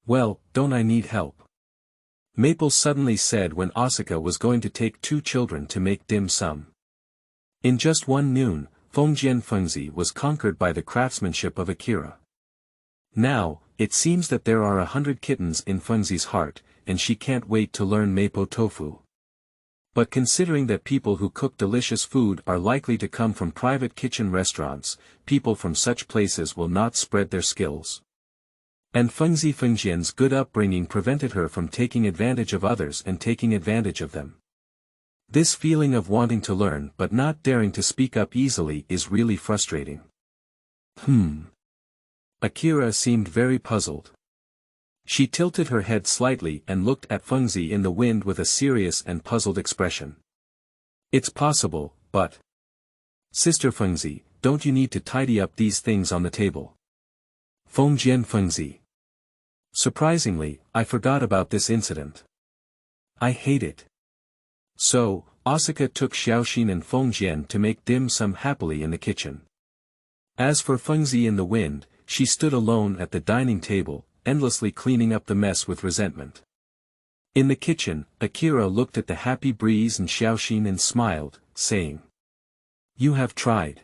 A: Well, don't I need help? Maple suddenly said when Asuka was going to take two children to make dim sum. In just one noon, Fengjian Fengzi was conquered by the craftsmanship of Akira. Now, it seems that there are 100 kittens in Fengzi's heart, and she can't wait to learn mapo tofu. But considering that people who cook delicious food are likely to come from private kitchen restaurants, people from such places will not spread their skills. And Fengjian's good upbringing prevented her from taking advantage of others and taking advantage of them. This feeling of wanting to learn but not daring to speak up easily is really frustrating. Akira seemed very puzzled. She tilted her head slightly and looked at Fengzi in the wind with a serious and puzzled expression. It's possible, but... Sister Fengzi, don't you need to tidy up these things on the table? Fengjian Fengzi. Surprisingly, I forgot about this incident. I hate it. So, Asuka took Xiaoxin and Fengjian to make dim sum happily in the kitchen. As for Fengzi in the wind, she stood alone at the dining table, endlessly cleaning up the mess with resentment. In the kitchen, Akira looked at the happy breeze and Xiaoxin and smiled, saying, You have tried.